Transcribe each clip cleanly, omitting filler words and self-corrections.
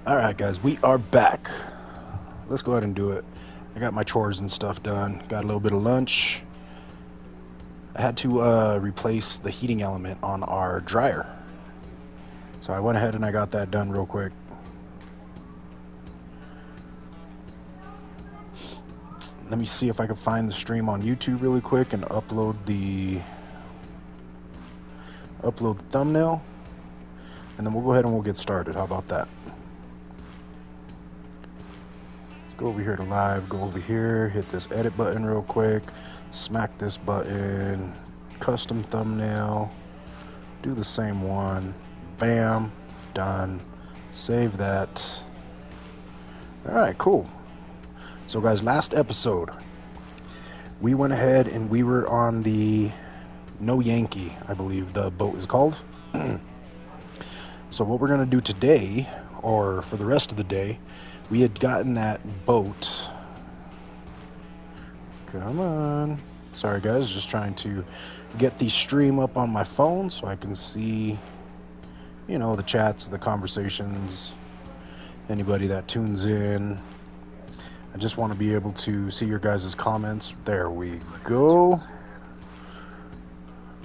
Alright guys, we are back. Let's go ahead and do it. I got my chores and stuff done. Got a little bit of lunch. I had to replace the heating element on our dryer. So I went ahead and I got that done real quick. Let me see if I can find the stream on YouTube really quick and upload the thumbnail. And then we'll go ahead and we'll get started. How about that? Go over here to live, go over here, hit this edit button real quick, smack this button, custom thumbnail, do the same one, bam, done, save that. Alright, cool. So guys, last episode, we went ahead and we were on the No Yankee, I believe the boat is called. So what we're going to do today, or for the rest of the day, we had gotten that boat. Come on. Sorry guys, just trying to get the stream up on my phone so I can see, you know, the chats, the conversations, anybody that tunes in. I just want to be able to see your guys' comments. There we go.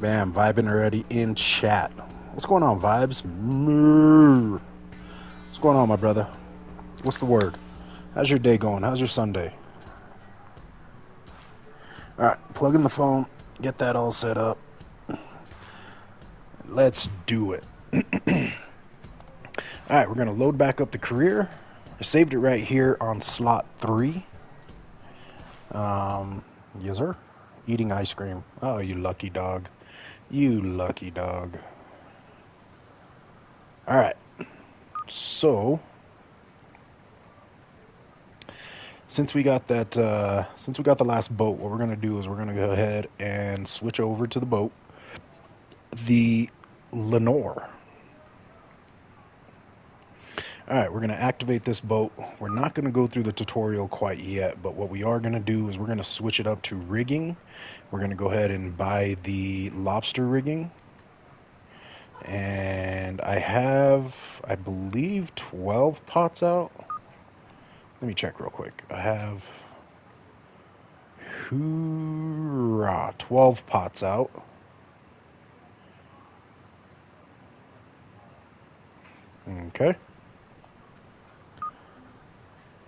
Bam, vibing already in chat. What's going on, Vibes? What's going on, my brother? What's the word? How's your day going? How's your Sunday? Alright, plug in the phone, get that all set up. Let's do it. Alright, we're going to load back up the career. I saved it right here on slot 3. Yes, sir. Eating ice cream. Oh, you lucky dog. You lucky dog. Alright. So, since we got that, since we got the last boat, what we're going to do is we're going to go ahead and switch over to the boat. The Lenore. Alright, we're going to activate this boat. We're not going to go through the tutorial quite yet, but what we are going to do is we're going to switch it up to rigging. We're going to go ahead and buy the Lobster rigging. And I have, I believe, 12 pots out. Let me check real quick. I have 12 pots out. Okay.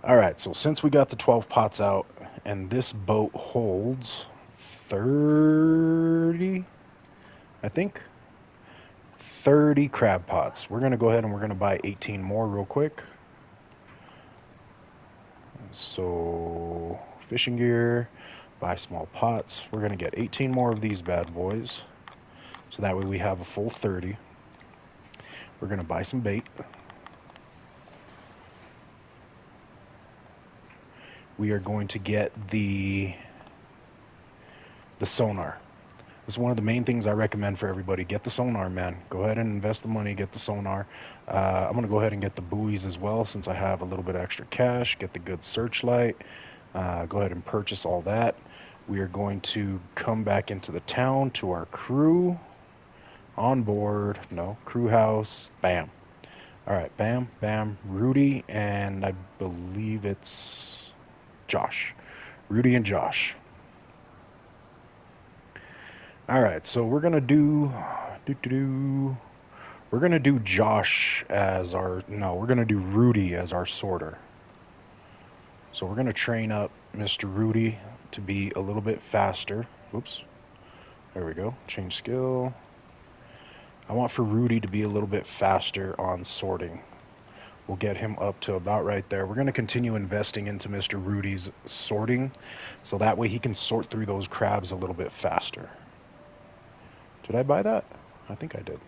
Alright, so since we got the 12 pots out, and this boat holds 30, I think, 30 crab pots. We're going to go ahead and we're going to buy 18 more real quick. So, fishing gear, buy small pots. We're going to get 18 more of these bad boys. So that way we have a full 30. We're going to buy some bait. We are going to get the sonar. This is one of the main things I recommend for everybody. Get the sonar, man. Go ahead and invest the money, get the sonar. I'm going to go ahead and get the buoys as well since I have a little bit of extra cash. Get the good searchlight. Go ahead and purchase all that. We are going to come back into the town to our crew. On board. No, crew house. Bam. Alright, bam, bam. Rudy and I believe it's Josh. Rudy and Josh. Alright, so we're gonna do we're gonna do Josh as our we're gonna do Rudy as our sorter. So we're gonna train up Mr. Rudy to be a little bit faster. Oops. There we go. Change skill. I want for Rudy to be a little bit faster on sorting. We'll get him up to about right there. We're going to continue investing into Mr. Rudy's sorting, so that way he can sort through those crabs a little bit faster. Did I buy that? I think I did.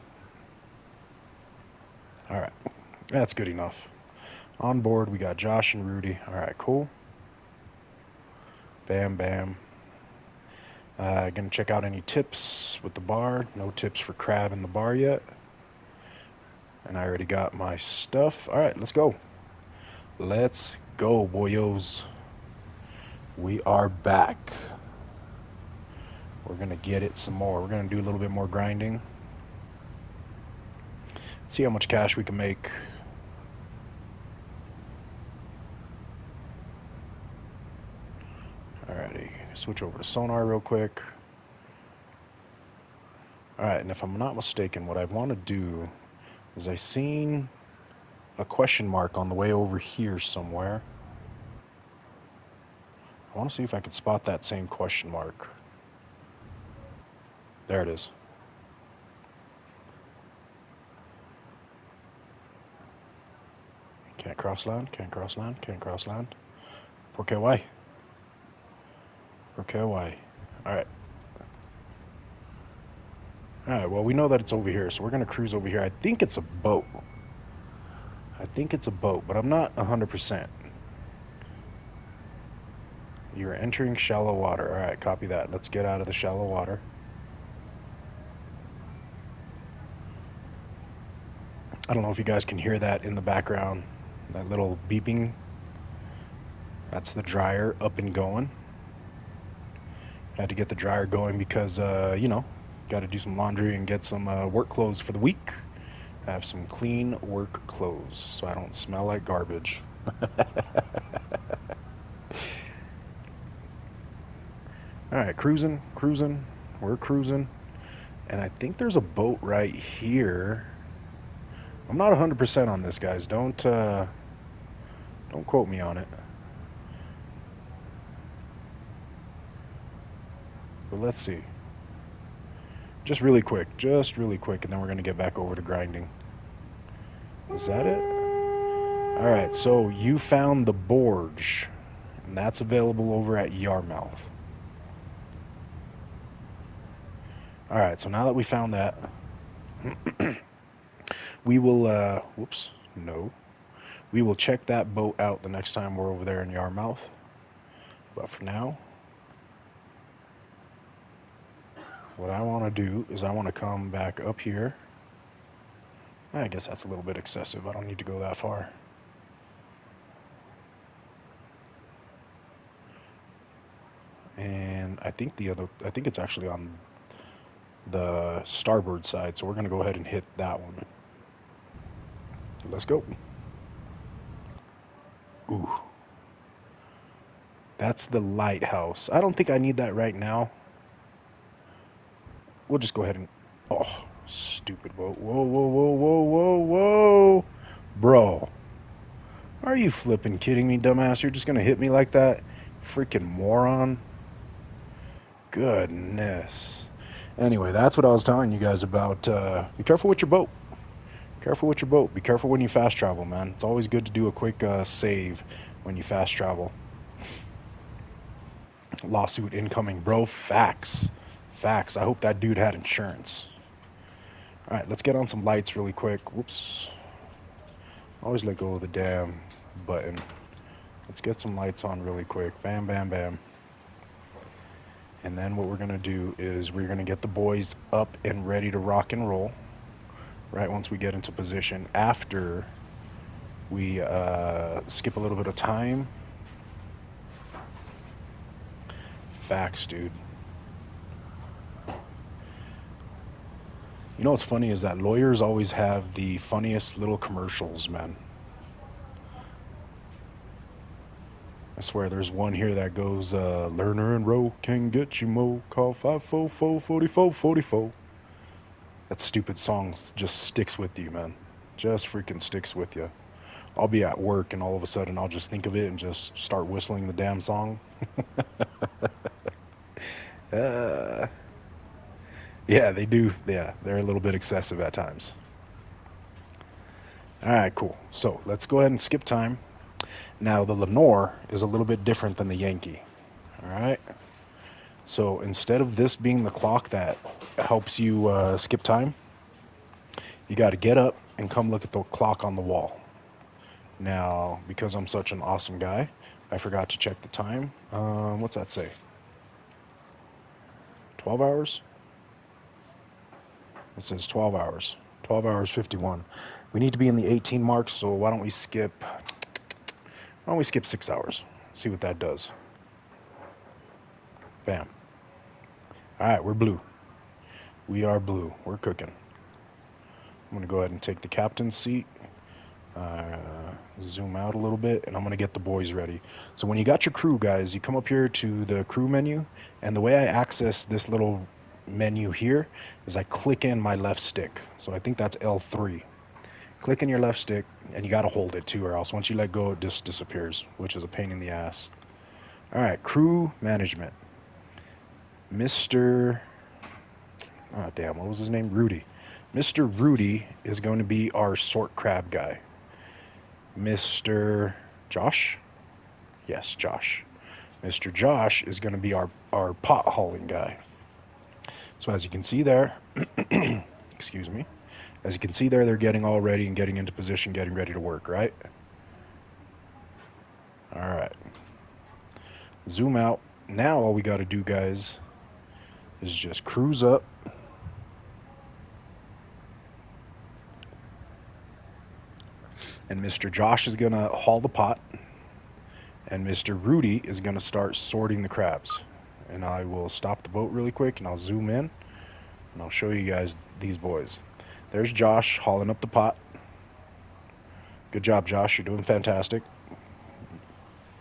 Alright, that's good enough. On board, we got Josh and Rudy. Alright, cool. Bam, bam. Gonna check out any tips with the bar. No tips for crab in the bar yet. And I already got my stuff. Alright, let's go. Let's go, boyos. We are back. We're gonna get it some more. We're gonna do a little bit more grinding. See how much cash we can make. Switch over to sonar real quick. Alright, and if I'm not mistaken, what I want to do is I seen a question mark on the way over here somewhere. I want to see if I can spot that same question mark. There it is. Can't cross land, can't cross land, can't cross land. Porque why? Porque why? Alright. Alright, well, we know that it's over here, so we're going to cruise over here. I think it's a boat. I think it's a boat, but I'm not 100%. You're entering shallow water. Alright, copy that. Let's get out of the shallow water. I don't know if you guys can hear that in the background. That little beeping. That's the dryer up and going. Had to get the dryer going because, got to do some laundry and get some work clothes for the week. Have some clean work clothes so I don't smell like garbage. All right, cruising. We're cruising. And I think there's a boat right here. I'm not 100% on this, guys. Don't quote me on it. But let's see. Just really quick, and then we're going to get back over to grinding. Is that it? All right, so you found the Borge, and that's available over at Yarmouth. All right, so now that we found that, we will, whoops, no. We will check that boat out the next time we're over there in Yarmouth. But for now, what I want to do is I want to come back up here. I guess that's a little bit excessive. I don't need to go that far. And I think it's actually on the starboard side, so we're going to go ahead and hit that one. Let's go. Ooh. That's the lighthouse. I don't think I need that right now. We'll just go ahead and... Oh, stupid boat. Whoa, whoa, whoa, whoa, whoa, whoa. Bro. Are you flipping kidding me, dumbass? You're just going to hit me like that? Freaking moron. Goodness. Anyway, that's what I was telling you guys about. Be careful with your boat. Careful with your boat. Be careful when you fast travel, man. It's always good to do a quick save when you fast travel. Lawsuit incoming, bro. Facts. Facts. I hope that dude had insurance. All right, let's get on some lights really quick. Whoops. Always let go of the damn button. Let's get some lights on really quick. Bam, bam, bam. And then what we're going to do is we're going to get the boys up and ready to rock and roll. Right once we get into position. After we skip a little bit of time. Facts, dude. You know what's funny is that lawyers always have the funniest little commercials, man. I swear there's one here that goes, Lerner and Rowe can get you mo. Call 544-4444. That stupid song just sticks with you, man. Just freaking sticks with you. I'll be at work and all of a sudden I'll just think of it and just start whistling the damn song. uh, yeah, they do. Yeah, they're a little bit excessive at times. All right, cool. So let's go ahead and skip time. Now, the Lenore is a little bit different than the Yankee. All right. So instead of this being the clock that helps you skip time, you got to get up and come look at the clock on the wall. Now, because I'm such an awesome guy, I forgot to check the time. What's that say? 12 hours? It says 12 hours. 12 hours 51. We need to be in the 18 mark, so why don't we skip 6 hours? See what that does. Bam. All right, we're blue. We are blue. We're cooking. I'm going to go ahead and take the captain's seat. Zoom out a little bit, and I'm going to get the boys ready. So when you got your crew, guys, you come up here to the crew menu, and the way I access this little menu here is I click in my left stick. So I think that's L3. Click in your left stick, and you got to hold it too, or else once you let go, it just disappears, which is a pain in the ass. All right, crew management. Mr. Oh, damn, what was his name? Rudy. Mr. Rudy is going to be our sort crab guy. Mr. Josh? Yes, Josh. Mr. Josh is going to be our pot hauling guy. So as you can see there, excuse me, as you can see there, they're getting all ready and getting into position, getting ready to work, right? All right. Zoom out. Now all we got to do, guys, is just cruise up. And Mr. Josh is going to haul the pot. And Mr. Rudy is going to start sorting the crabs. And I will stop the boat really quick and I'll zoom in and I'll show you guys these boys. There's Josh hauling up the pot. Good job, Josh. You're doing fantastic.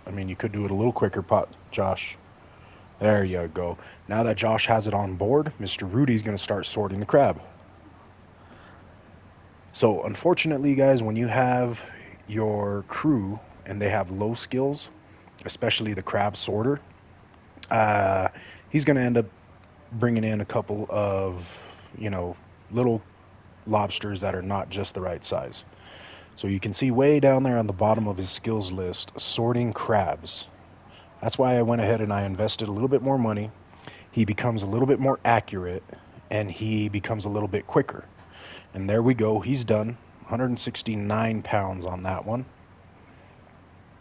I mean, you could do it a little quicker, pot, Josh. There you go. Now that Josh has it on board, Mr. Rudy's going to start sorting the crab. So, unfortunately, guys, when you have your crew and they have low skills, especially the crab sorter, uh, he's going to end up bringing in a couple of, you know, little lobsters that are not just the right size. So you can see way down there on the bottom of his skills list, sorting crabs. That's why I went ahead and I invested a little bit more money. He becomes a little bit more accurate and he becomes a little bit quicker. And there we go. He's done. 169 pounds on that one.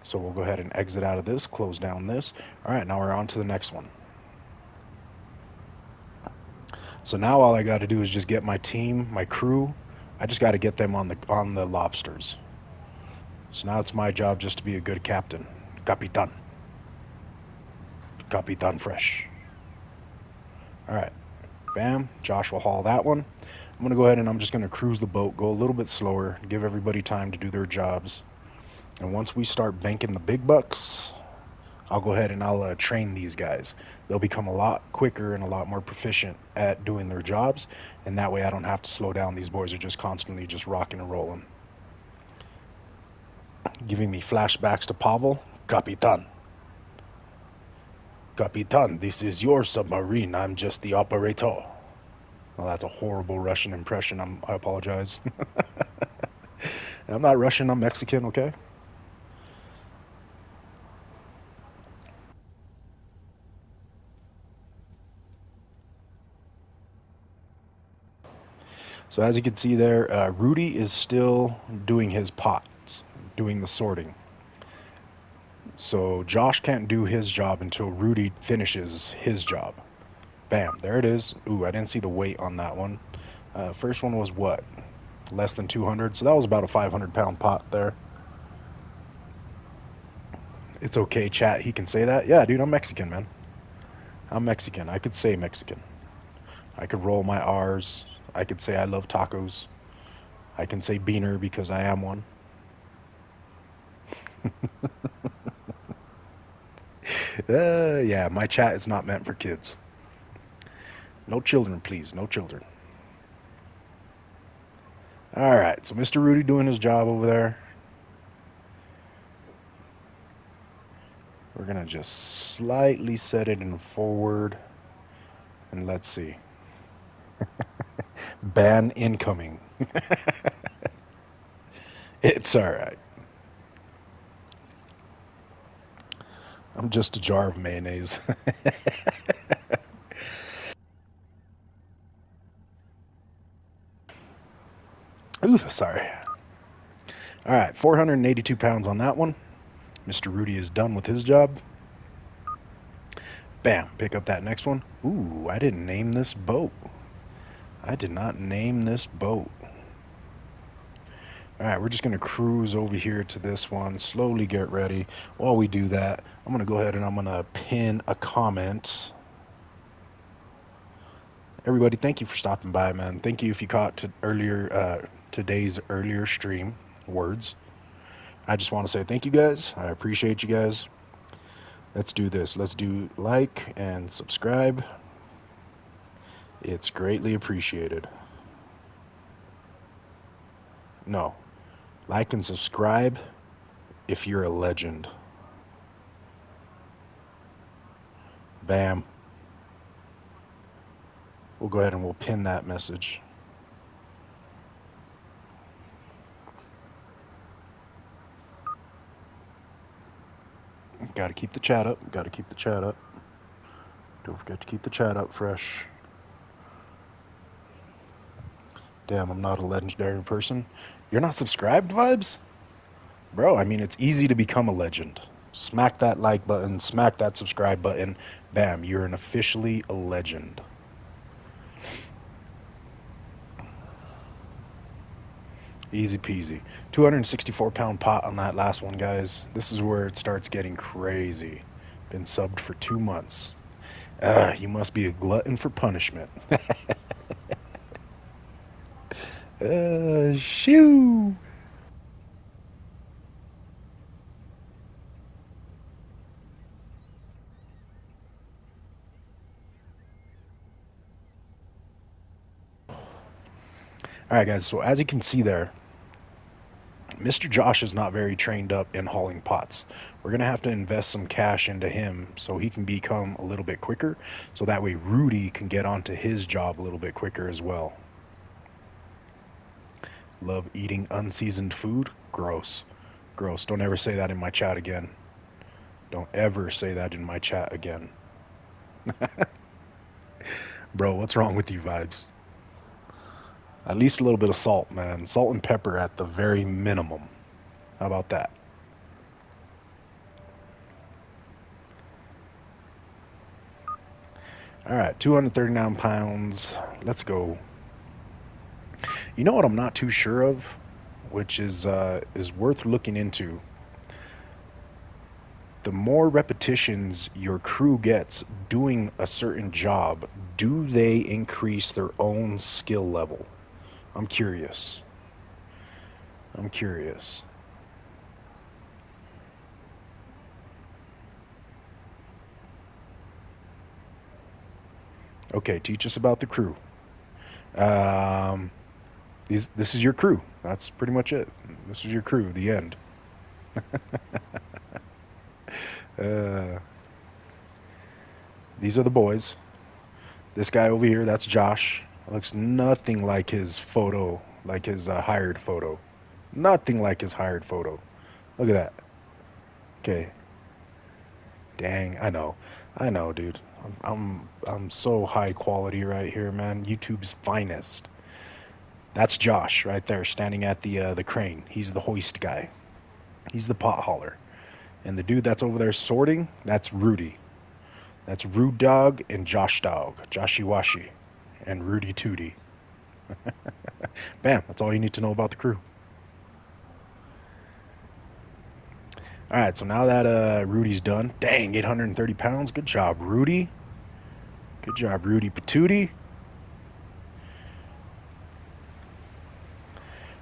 So we'll go ahead and exit out of this, close down this. All right, now we're on to the next one. So now all I got to do is just get my team, my crew. I just got to get them on the lobsters. So now it's my job just to be a good captain. Capitan. Capitan Fresh. All right. Bam. Josh will haul that one. I'm going to go ahead and I'm just going to cruise the boat, go a little bit slower, give everybody time to do their jobs. And once we start banking the big bucks, I'll go ahead and I'll train these guys. They'll become a lot quicker and a lot more proficient at doing their jobs. And that way I don't have to slow down. These boys are just constantly just rocking and rolling. Giving me flashbacks to Pavel. Capitan. Capitan, this is your submarine. I'm just the operator. Well, that's a horrible Russian impression. I apologize. I'm not Russian, I'm Mexican, okay? So as you can see there, Rudy is still doing his pots, doing the sorting. So Josh can't do his job until Rudy finishes his job. Bam, there it is. Ooh, I didn't see the weight on that one. First one was what? Less than 200, so that was about a 500-pound pot there. It's okay, chat. He can say that. Yeah, dude, I'm Mexican, man. I'm Mexican. I could say Mexican. I could roll my R's. I could say I love tacos. I can say beaner because I am one. Yeah, my chat is not meant for kids. No children, please. No children. All right, so Mr. Rudy doing his job over there. We're going to just slightly set it in forward. And let's see. Ban incoming. It's all right. I'm just a jar of mayonnaise. Ooh, sorry. All right, 482 pounds on that one. Mr. Rudy is done with his job. Bam, pick up that next one. Ooh, I didn't name this boat. I did not name this boat. All right, we're just going to cruise over here to this one, slowly get ready. While we do that, I'm going to go ahead and I'm going to pin a comment. Everybody, thank you for stopping by, man. Thank you if you caught today's earlier stream words. I just want to say thank you guys. I appreciate you guys. Let's do this. Let's do like and subscribe. It's greatly appreciated. No, like and subscribe if you're a legend. Bam. We'll go ahead and we'll pin that message. Got to keep the chat up. Got to keep the chat up. Don't forget to keep the chat up fresh. Damn, I'm not a legendary person. You're not subscribed, Vibes? Bro, I mean, it's easy to become a legend. Smack that like button, smack that subscribe button. Bam, you're an officially a legend. Easy peasy. 264-pound pot on that last one, guys. This is where it starts getting crazy. Been subbed for 2 months. You must be a glutton for punishment. Shoo! Alright, guys, so as you can see there, Mr. Josh is not very trained up in hauling pots. We're going to have to invest some cash into him so he can become a little bit quicker, so that way Rudy can get onto his job a little bit quicker as well. Love eating unseasoned food? Gross. Gross. Don't ever say that in my chat again. Don't ever say that in my chat again. Bro, what's wrong with you, Vibes? At least a little bit of salt, man. Salt and pepper at the very minimum. How about that? All right, 239 pounds. Let's go. You know what I'm not too sure of, which is worth looking into. The more repetitions your crew gets doing a certain job, do they increase their own skill level? I'm curious. I'm curious. Okay, teach us about the crew. Um, this is your crew. That's pretty much it. This is your crew. The end. Uh, these are the boys. This guy over here, that's Josh. Looks nothing like his photo, like his hired photo. Nothing like his hired photo. Look at that. Okay. Dang, I know, dude. I'm so high quality right here, man. YouTube's finest. That's Josh right there, standing at the crane. He's the hoist guy. He's the pot hauler. And the dude that's over there sorting, that's Rudy. That's Rude Dog and Josh Dog, Joshy Washi, and Rudy Tootie. Bam, that's all you need to know about the crew. All right, so now that Rudy's done, dang, 830 pounds. Good job, Rudy. Good job, Rudy Patootie.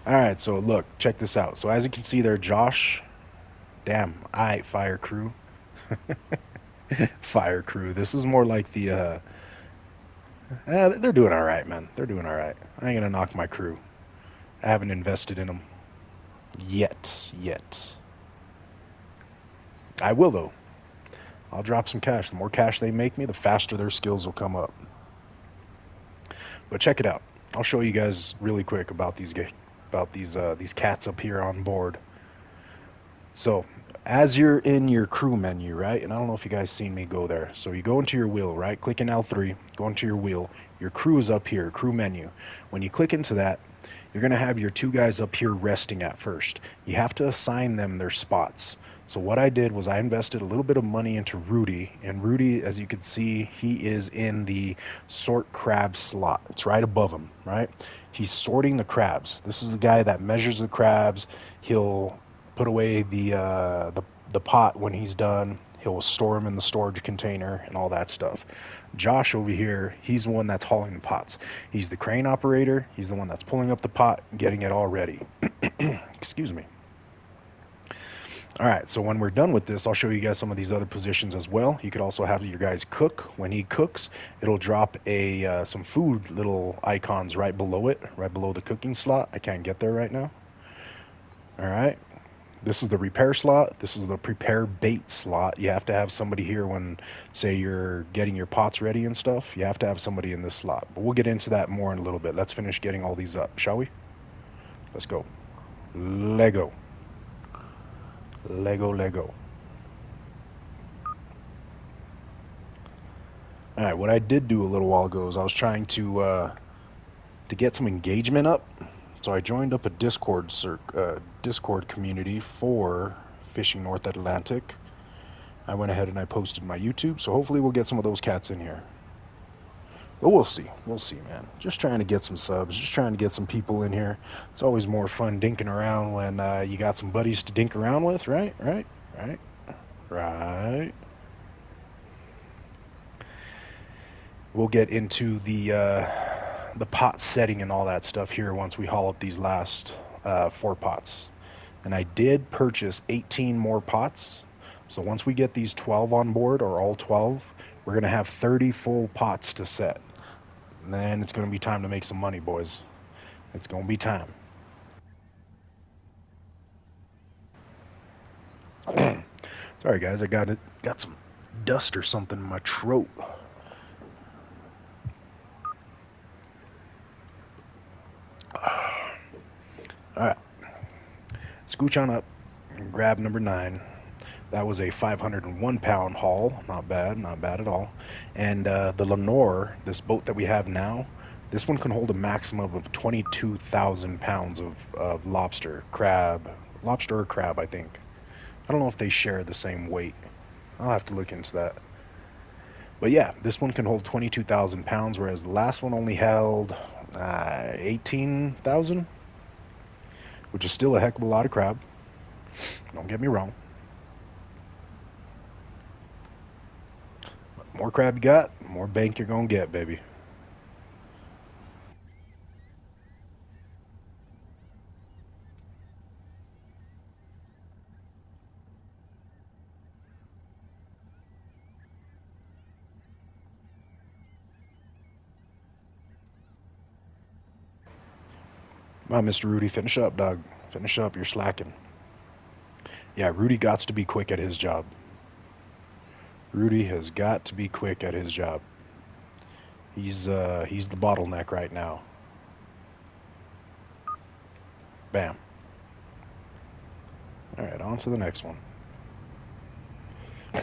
All right, so look, check this out. So as you can see there, Josh, damn, all right, fire crew. Fire crew. This is more like they're doing all right, man. They're doing all right. I ain't gonna knock my crew. I haven't invested in them yet. I will though. I'll drop some cash. The more cash they make me, the faster their skills will come up. But check it out. I'll show you guys really quick about these cats up here on board. So, as you're in your crew menu, right? And I don't know if you guys seen me go there. So you go into your wheel, right? Click in L3, go into your wheel. Your crew is up here, crew menu. When you click into that, you're going to have your two guys up here resting at first. You have to assign them their spots. So what I did was I invested a little bit of money into Rudy, and Rudy, as you can see, he is in the sort crab slot. It's right above him, right? He's sorting the crabs. This is the guy that measures the crabs. He'll put away the pot when he's done. He'll store them in the storage container and all that stuff. Josh over here, he's the one that's hauling the pots. He's the crane operator. He's the one that's pulling up the pot, getting it all ready. Excuse me. All right, so when we're done with this, I'll show you guys some of these other positions as well. You could also have your guys cook. When he cooks, it'll drop a some food little icons right below it, right below the cooking slot. I can't get there right now. All right, this is the repair slot. This is the prepare bait slot. You have to have somebody here when, say, you're getting your pots ready and stuff. You have to have somebody in this slot. But we'll get into that more in a little bit. Let's finish getting all these up, shall we? Let's go. Lego. Lego, Lego. All right, what I did do a little while ago is I was trying to get some engagement up. So I joined up a Discord community for Fishing North Atlantic. I went ahead and I posted my YouTube, so hopefully we'll get some of those cats in here. But we'll see. We'll see, man. Just trying to get some subs, just trying to get some people in here. It's always more fun dinking around when you got some buddies to dink around with, right? Right? Right? Right. We'll get into the pot setting and all that stuff here once we haul up these last 4 pots. And I did purchase 18 more pots. So once we get these 12 on board, or all 12, we're going to have 30 full pots to set. And then it's going to be time to make some money, boys. It's going to be time. Sorry, guys. I got some dust or something in my throat. All right. Scooch on up. Grab number 9. That was a 501-pound haul. Not bad, not bad at all. And the Lenore, this boat that we have now, this one can hold a maximum of 22,000 pounds of lobster or crab, I think. I don't know if they share the same weight. I'll have to look into that. But yeah, this one can hold 22,000 pounds, whereas the last one only held 18,000, which is still a heck of a lot of crab. Don't get me wrong. More crab you got, more bank you're gonna get, baby. Come on, Mr. Rudy, finish up, dog. Finish up. You're slacking. Yeah, Rudy got to be quick at his job. Rudy has got to be quick at his job. He's the bottleneck right now. Bam. All right, on to the next one. I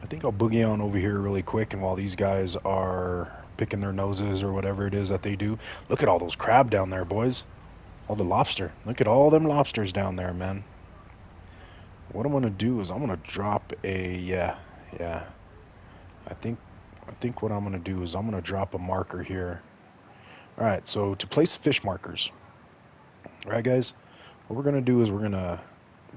think I'll boogie on over here really quick, and while these guys are picking their noses or whatever it is that they do, look at all those crab down there, boys. All the lobster. Look at all them lobsters down there, man. What I'm gonna do is I'm gonna drop a yeah. I think I think what I'm gonna do is I'm gonna drop a marker here. All right, so to place fish markers, all right, guys, what we're gonna do is we're gonna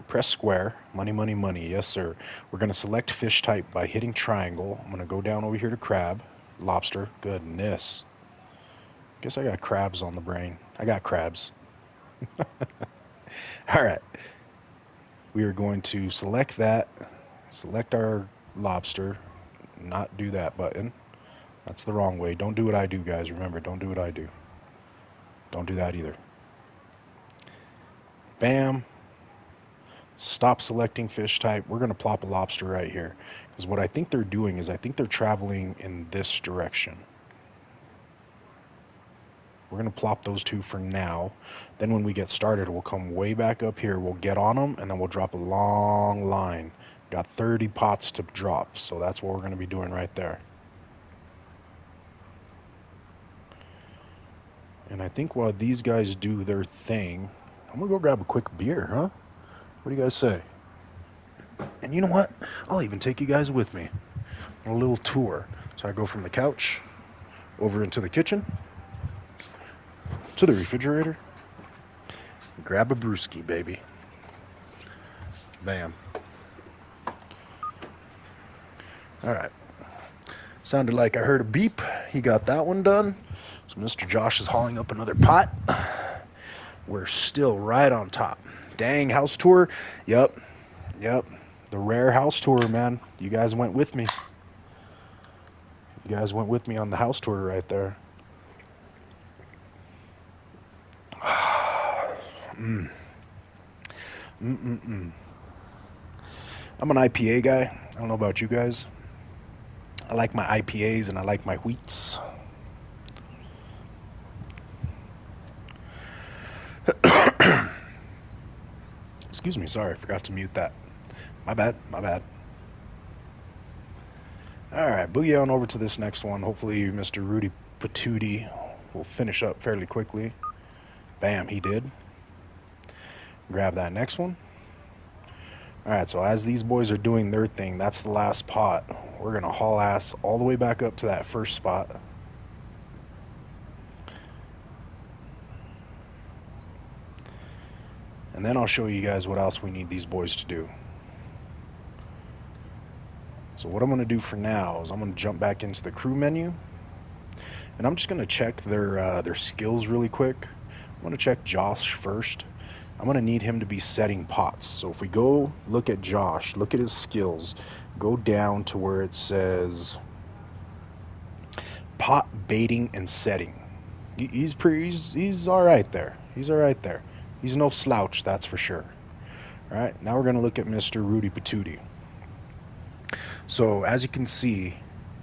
press square, money, money, money. Yes, sir. We're gonna select fish type by hitting triangle. I'm gonna go down over here to crab, lobster. Goodness. Guess I got crabs on the brain. I got crabs. All right. We are going to select that, select our lobster, not do that button. That's the wrong way. Don't do what I do, guys. Remember, don't do what I do. Don't do that either. Bam. Stop selecting fish type. We're going to plop a lobster right here. Because what I think they're doing is I think they're traveling in this direction. We're going to plop those two for now. Then when we get started, we'll come way back up here. We'll get on them, and then we'll drop a long line. Got 30 pots to drop, so that's what we're going to be doing right there. And I think while these guys do their thing, I'm going to go grab a quick beer, huh? What do you guys say? And you know what? I'll even take you guys with me on a little tour. So I go from the couch over into the kitchen to the refrigerator. Grab a brewski, baby. Bam. All right. Sounded like I heard a beep. He got that one done. So Mr. Josh is hauling up another pot. We're still right on top. Dang, house tour. Yep, yep. The rare house tour, man. You guys went with me. You guys went with me on the house tour right there. mm. Mm-mm-mm. I'm an IPA guy. I don't know about you guys. I like my IPAs and I like my wheats. Excuse me, sorry, I forgot to mute that. My bad, my bad. Alright, boogie on over to this next one. Hopefully Mr. Rudy Patootie will finish up fairly quickly. Bam, he did. Grab that next one. Alright, so as these boys are doing their thing, that's the last pot. We're going to haul ass all the way back up to that first spot. And then I'll show you guys what else we need these boys to do. So what I'm going to do for now is I'm going to jump back into the crew menu. And I'm just going to check their skills really quick. I'm going to check Josh first. I'm going to need him to be setting pots. So if we go look at Josh, look at his skills, go down to where it says pot baiting and setting. He's all right there. He's all right there. He's no slouch, that's for sure. All right, now we're going to look at Mr. Rudy Patootie. So as you can see,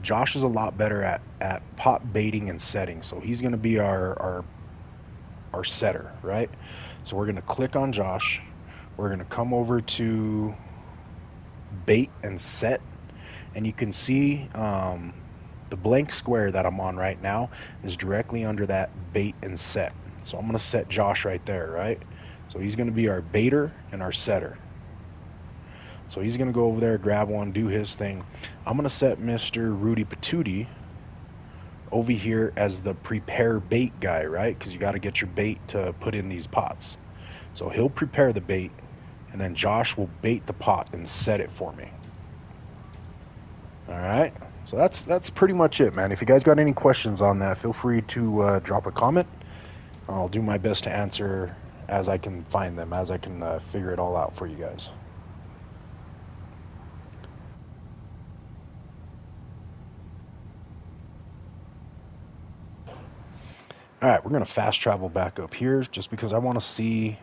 Josh is a lot better at pot baiting and setting. So he's going to be our setter, right? So we're going to click on Josh. We're going to come over to bait and set. And you can see the blank square that I'm on right now is directly under that bait and set. So I'm going to set Josh right there, right? So he's going to be our baiter and our setter. So he's going to go over there, grab one, do his thing. I'm going to set Mr. Rudy Patootie over here as the prepare bait guy, right? Because you got to get your bait to put in these pots. So he'll prepare the bait, and then Josh will bait the pot and set it for me. All right. So that's pretty much it, man. If you guys got any questions on that, feel free to drop a comment. I'll do my best to answer as I can find them, as I can figure it all out for you guys. All right, we're going to fast travel back up here just because I want to see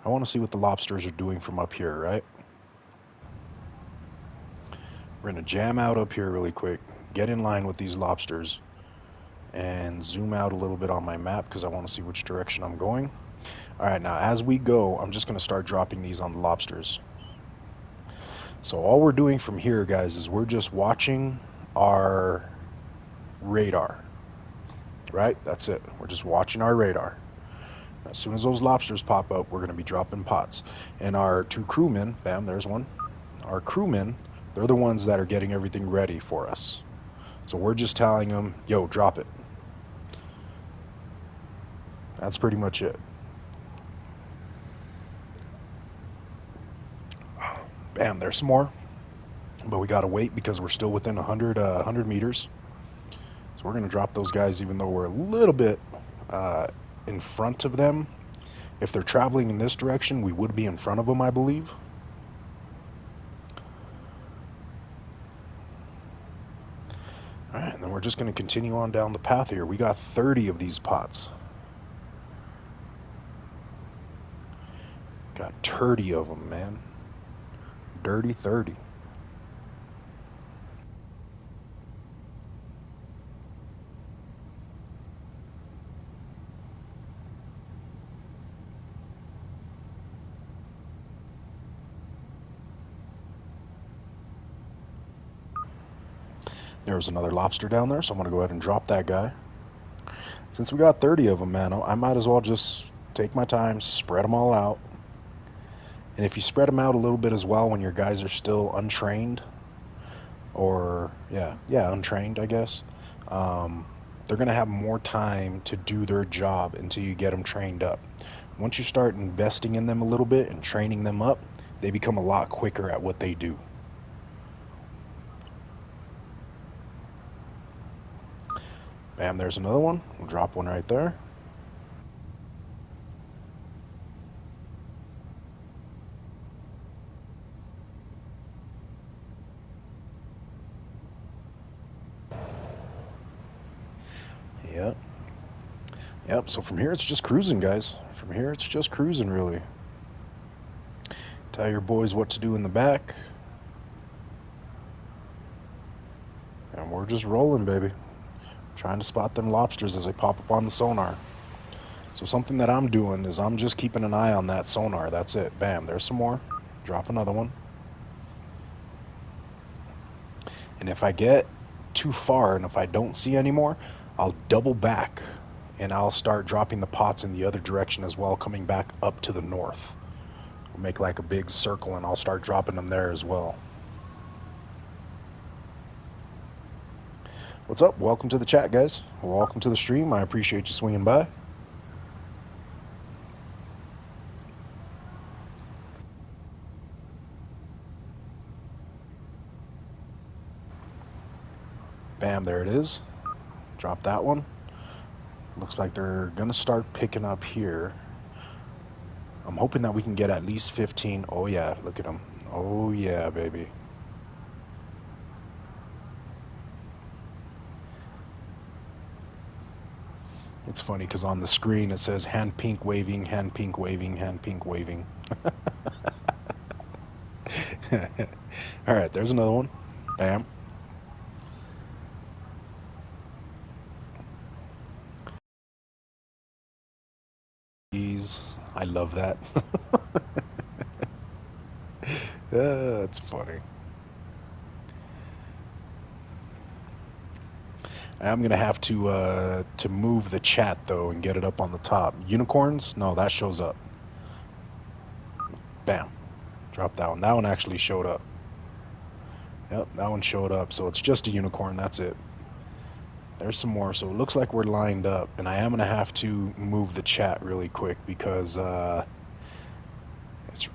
what the lobsters are doing from up here, right? We're going to jam out up here really quick, get in line with these lobsters, and zoom out a little bit on my map because I want to see which direction I'm going. All right, now as we go, I'm just going to start dropping these on the lobsters. So all we're doing from here, guys, is we're just watching our radar, right? That's it. We're just watching our radar. As soon as those lobsters pop up, we're going to be dropping pots. And our two crewmen, bam, there's one. Our crewmen, they're the ones that are getting everything ready for us. So we're just telling them, yo, drop it. That's pretty much it. Bam, there's some more. But we got to wait because we're still within 100 meters. So we're going to drop those guys even though we're a little bit in front of them. If they're traveling in this direction, we would be in front of them, I believe. All right, and then we're just going to continue on down the path here. We got 30 of these pots. Got 30 of them, man. Dirty 30. There's another lobster down there, so I'm going to go ahead and drop that guy. Since we got 30 of them, man, I might as well just take my time, spread them all out. And if you spread them out a little bit as well when your guys are still untrained, or, untrained, I guess, they're going to have more time to do their job until you get them trained up. Once you start investing in them a little bit and training them up, they become a lot quicker at what they do. Bam, there's another one. We'll drop one right there. Yep. Yep, so from here it's just cruising, guys. From here it's just cruising, really. Tell your boys what to do in the back. And we're just rolling, baby. Trying to spot them lobsters as they pop up on the sonar. So something that I'm doing is I'm just keeping an eye on that sonar. That's it. Bam, there's some more. Drop another one. And if I get too far and if I don't see any more, I'll double back and I'll start dropping the pots in the other direction as well, coming back up to the north. I'll make like a big circle and I'll start dropping them there as well. What's up? Welcome to the chat, guys. Welcome to the stream. I appreciate you swinging by. Bam, there it is. Drop that one. Looks like they're going to start picking up here. I'm hoping that we can get at least 15. Oh, yeah, look at them. Oh, yeah, baby. It's funny because on the screen it says hand pink waving, hand pink waving, hand pink waving. All right, there's another one. Bam. I love that. That's funny. I'm gonna have to move the chat though and get it up on the top. Unicorns? No, that shows up. Bam. Drop that one. That one actually showed up. Yep, that one showed up. So it's just a unicorn. That's it. There's some more. So it looks like we're lined up, and I am gonna have to move the chat really quick because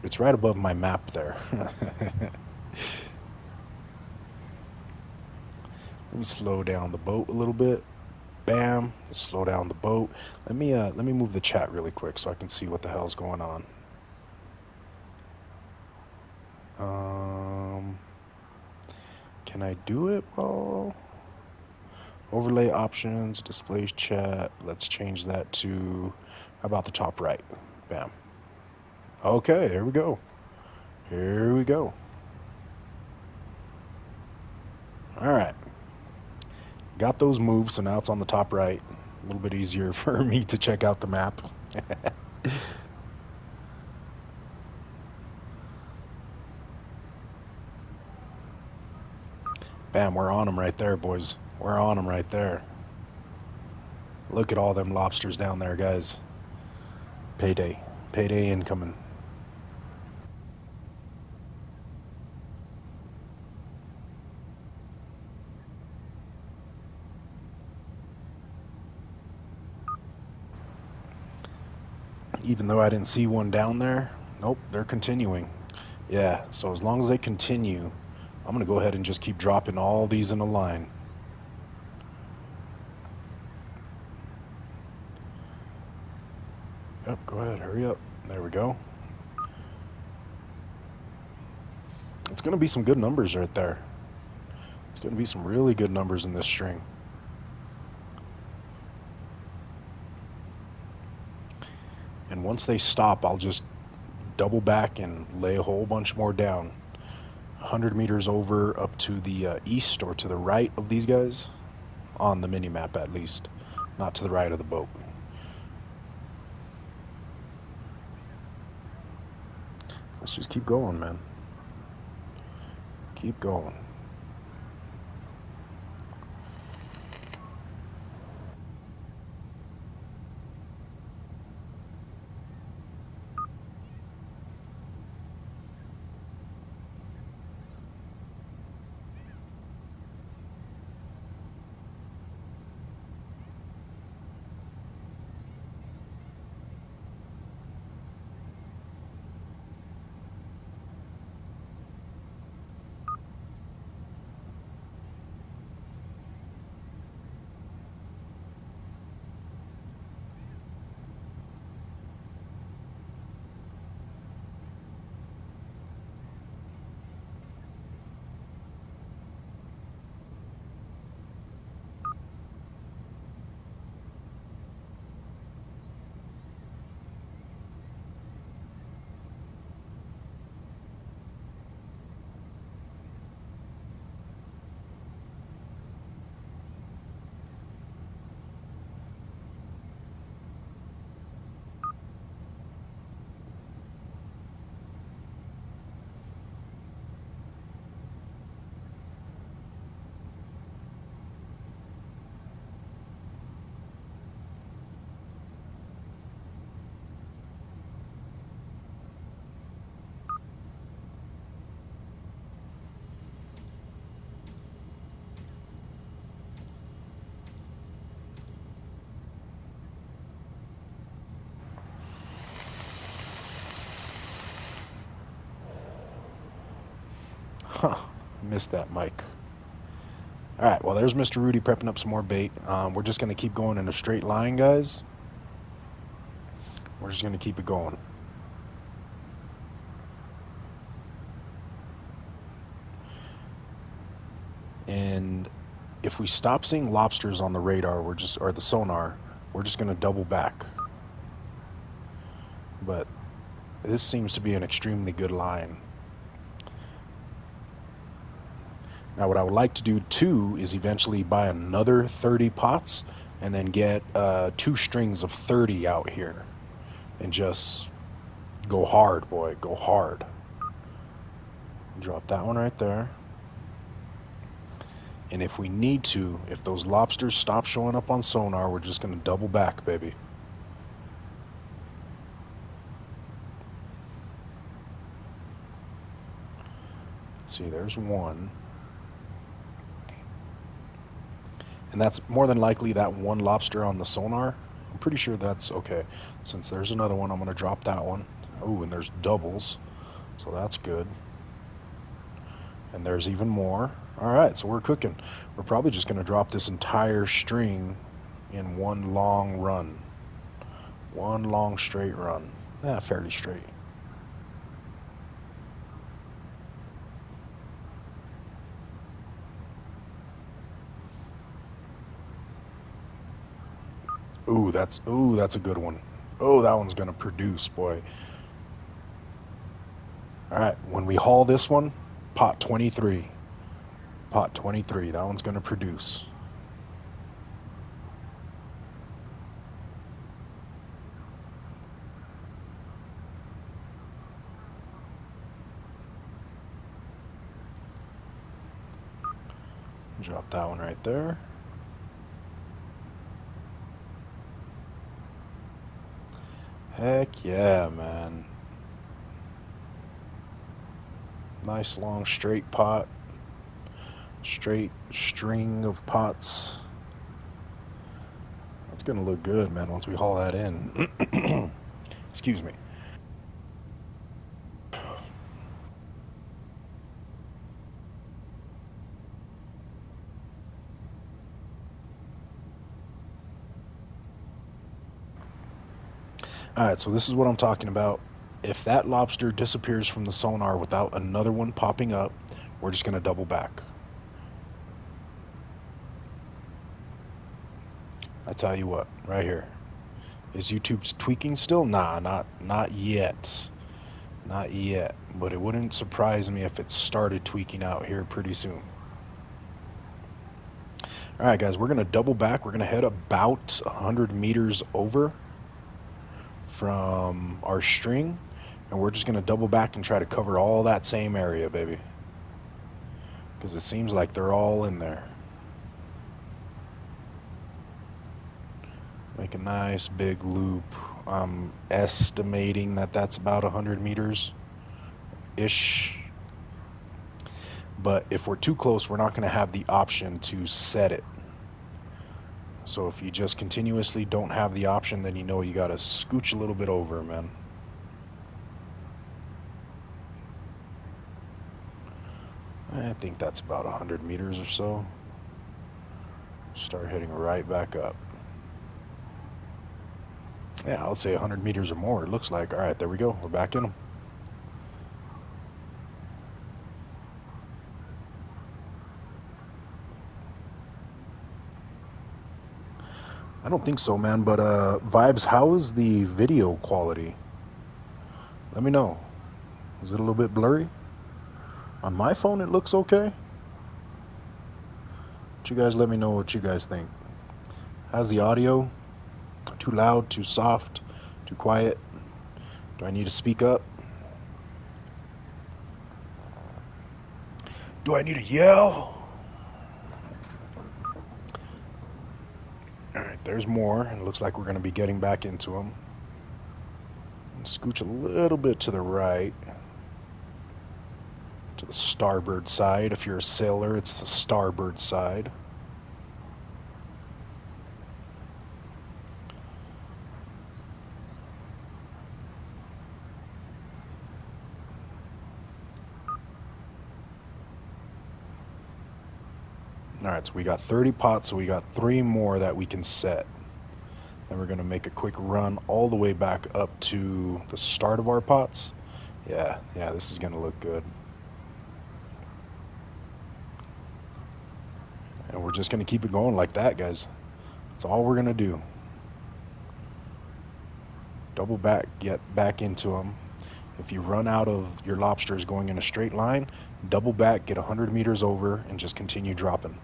it's right above my map there. Let me slow down the boat a little bit. Bam. Slow down the boat. Let me move the chat really quick so I can see what the hell's going on. Can I do it? Well, overlay options, displays chat. Let's change that to, how about the top right? Bam. Okay, here we go. Here we go. All right. Got those moves, so now it's on the top right. A little bit easier for me to check out the map. Bam, we're on them right there, boys. We're on them right there. Look at all them lobsters down there, guys. Payday. Payday incoming. Even though I didn't see one down there, nope, they're continuing. Yeah, so as long as they continue, I'm going to go ahead and just keep dropping all these in a line. Yep, go ahead, hurry up. There we go. It's going to be some good numbers right there. It's going to be some really good numbers in this string. And once they stop, I'll just double back and lay a whole bunch more down. 100 meters over up to the east or to the right of these guys. On the mini-map at least. Not to the right of the boat. Let's just keep going, man. Keep going. Missed that mic. All right, well, there's Mr. Rudy prepping up some more bait. We're just going to keep going in a straight line, guys. We're just going to keep it going. And if we stop seeing lobsters on the radar, or the sonar, we're just going to double back. But this seems to be an extremely good line. Now, what I would like to do too is eventually buy another 30 pots and then get 2 strings of 30 out here and just go hard, boy, go hard. Drop that one right there. And if we need to, if those lobsters stop showing up on sonar, we're just going to double back, baby. Let's see, there's one. And that's more than likely that one lobster on the sonar. I'm pretty sure that's okay. Since there's another one, I'm going to drop that one. Oh, and there's doubles. So that's good. And there's even more. All right, so we're cooking. We're probably just going to drop this entire string in one long run. One long straight run. Yeah, fairly straight. Ooh, that's a good one. Oh, that one's going to produce, boy. All right, when we haul this one, pot 23. Pot 23, that one's going to produce. Drop that one right there. Heck yeah, man. Nice long straight pot. Straight string of pots. That's going to look good, man, once we haul that in. Excuse me. All right, so this is what I'm talking about. If that lobster disappears from the sonar without another one popping up, we're just going to double back. I tell you what, right here. Is YouTube's tweaking still? Nah, not yet. Not yet. But it wouldn't surprise me if it started tweaking out here pretty soon. All right, guys, we're going to double back. We're going to head about 100 meters over from our string, and we're just going to double back and try to cover all that same area, baby, because it seems like they're all in there. Make a nice big loop. I'm estimating that that's about 100 meters ish, but if we're too close, we're not going to have the option to set it. So if you just continuously don't have the option, then you know you got to scooch a little bit over, man. I think that's about 100 meters or so. Start heading right back up. Yeah, I'll say 100 meters or more, it looks like. All right, there we go. We're back in them. I don't think so, man, but Vibes, how is the video quality? Let me know. Is it a little bit blurry? On my phone, it looks okay. But you guys let me know what you guys think. How's the audio? Too loud, too soft, too quiet? Do I need to speak up? Do I need to yell? All right, there's more. It looks like we're going to be getting back into them. Scooch a little bit to the right. To the starboard side. If you're a sailor, it's the starboard side. All right, so we got 30 pots, so we got 3 more that we can set. Then we're going to make a quick run all the way back up to the start of our pots. Yeah, this is going to look good. And we're just going to keep it going like that, guys. That's all we're going to do. Double back, get back into them. If you run out of your lobsters going in a straight line, double back, get 100 meters over, and just continue dropping.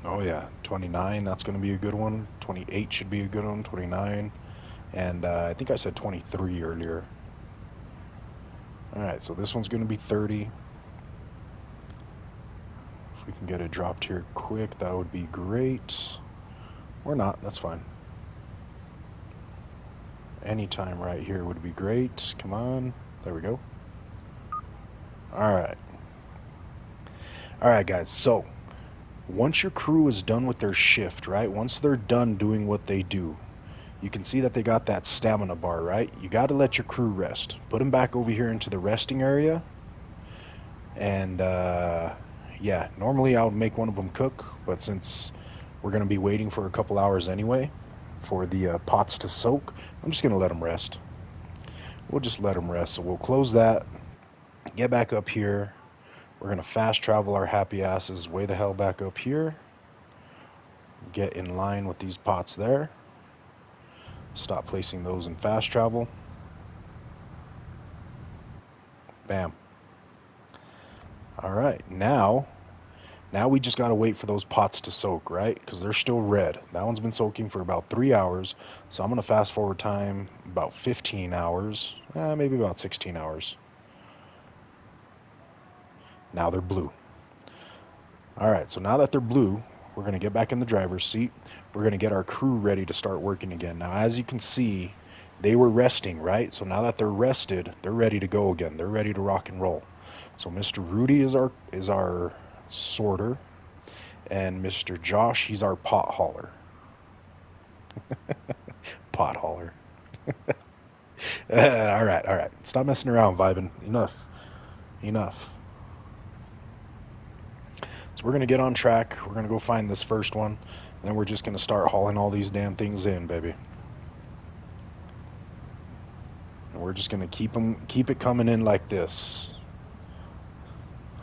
Oh yeah, 29, that's going to be a good one. 28 should be a good one, 29. And I think I said 23 earlier. All right, so this one's going to be 30. If we can get it dropped here quick, that would be great. Or not, that's fine. Anytime right here would be great. Come on. There we go. All right. All right, guys. So once your crew is done with their shift, right? Once they're done doing what they do, you can see that they got that stamina bar, right? You got to let your crew rest. Put them back over here into the resting area. And yeah, normally I would make one of them cook, but since we're going to be waiting for a couple hours anyway for the pots to soak, I'm just going to let them rest. We'll just let them rest. So we'll close that, get back up here. We're going to fast travel our happy asses way the hell back up here. Get in line with these pots there. Stop placing those in fast travel. Bam. All right, now we just got to wait for those pots to soak, right? Because they're still red. That one's been soaking for about 3 hours. So I'm going to fast forward time about 15 hours, maybe about 16 hours. Now they're blue. All right, so now that they're blue, we're going to get back in the driver's seat. We're going to get our crew ready to start working again. Now, as you can see, they were resting, right? So now that they're rested, they're ready to go again. They're ready to rock and roll. So Mr. Rudy is our sorter, and Mr. Josh, he's our pot hauler. Pot hauler. All right. Stop messing around, vibing. Enough. So we're going to get on track. We're going to go find this first one. And then we're just going to start hauling all these damn things in, baby. And we're just going to keep it coming in like this.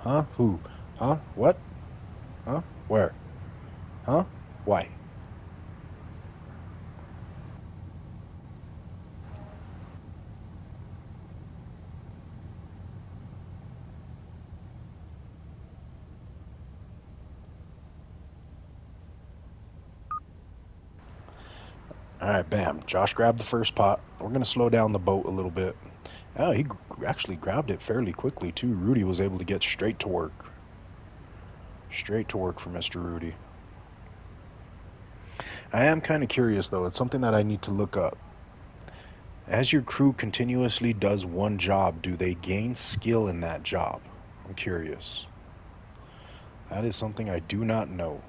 Huh? Who? Huh? What? Huh? Where? Huh? Why? All right, bam. Josh grabbed the first pot. We're going to slow down the boat a little bit. Oh, he actually grabbed it fairly quickly, too. Rudy was able to get straight to work. Straight to work for Mr. Rudy. I am kind of curious, though. It's something that I need to look up. As your crew continuously does one job, do they gain skill in that job? I'm curious. That is something I do not know.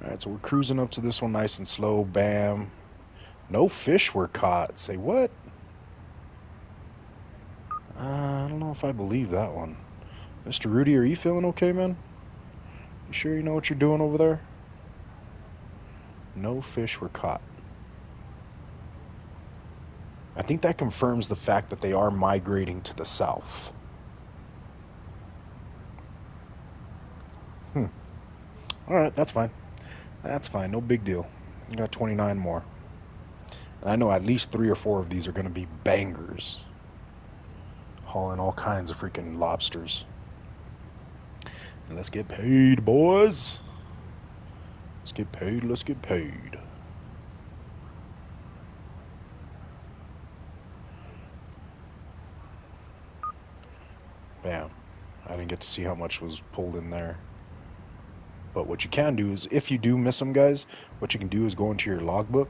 Alright, so we're cruising up to this one nice and slow. Bam. No fish were caught. Say what? I don't know if I believe that one. Mr. Rudy, are you feeling okay, man? You sure you know what you're doing over there? No fish were caught. I think that confirms the fact that they are migrating to the south. Alright, that's fine. That's fine, no big deal. We got 29 more. And I know at least 3 or 4 of these are going to be bangers. Hauling all kinds of freaking lobsters. And let's get paid, boys. Let's get paid. Bam. I didn't get to see how much was pulled in there. But what you can do is, if you do miss them, guys, what you can do is go into your logbook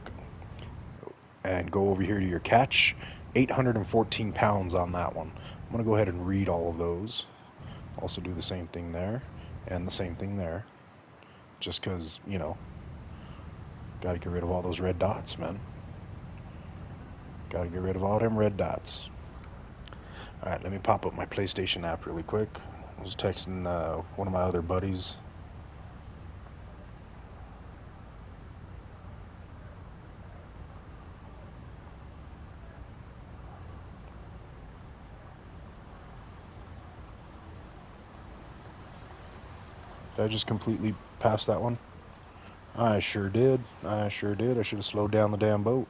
and go over here to your catch. 814 pounds on that one. I'm going to go ahead and read all of those. Also do the same thing there and the same thing there. Just because, got to get rid of all those red dots, man. Gotta get rid of all them red dots. Alright, let me pop up my PlayStation app really quick. I was texting one of my other buddies. Did I just completely pass that one? I sure did. I sure did. I should have slowed down the damn boat.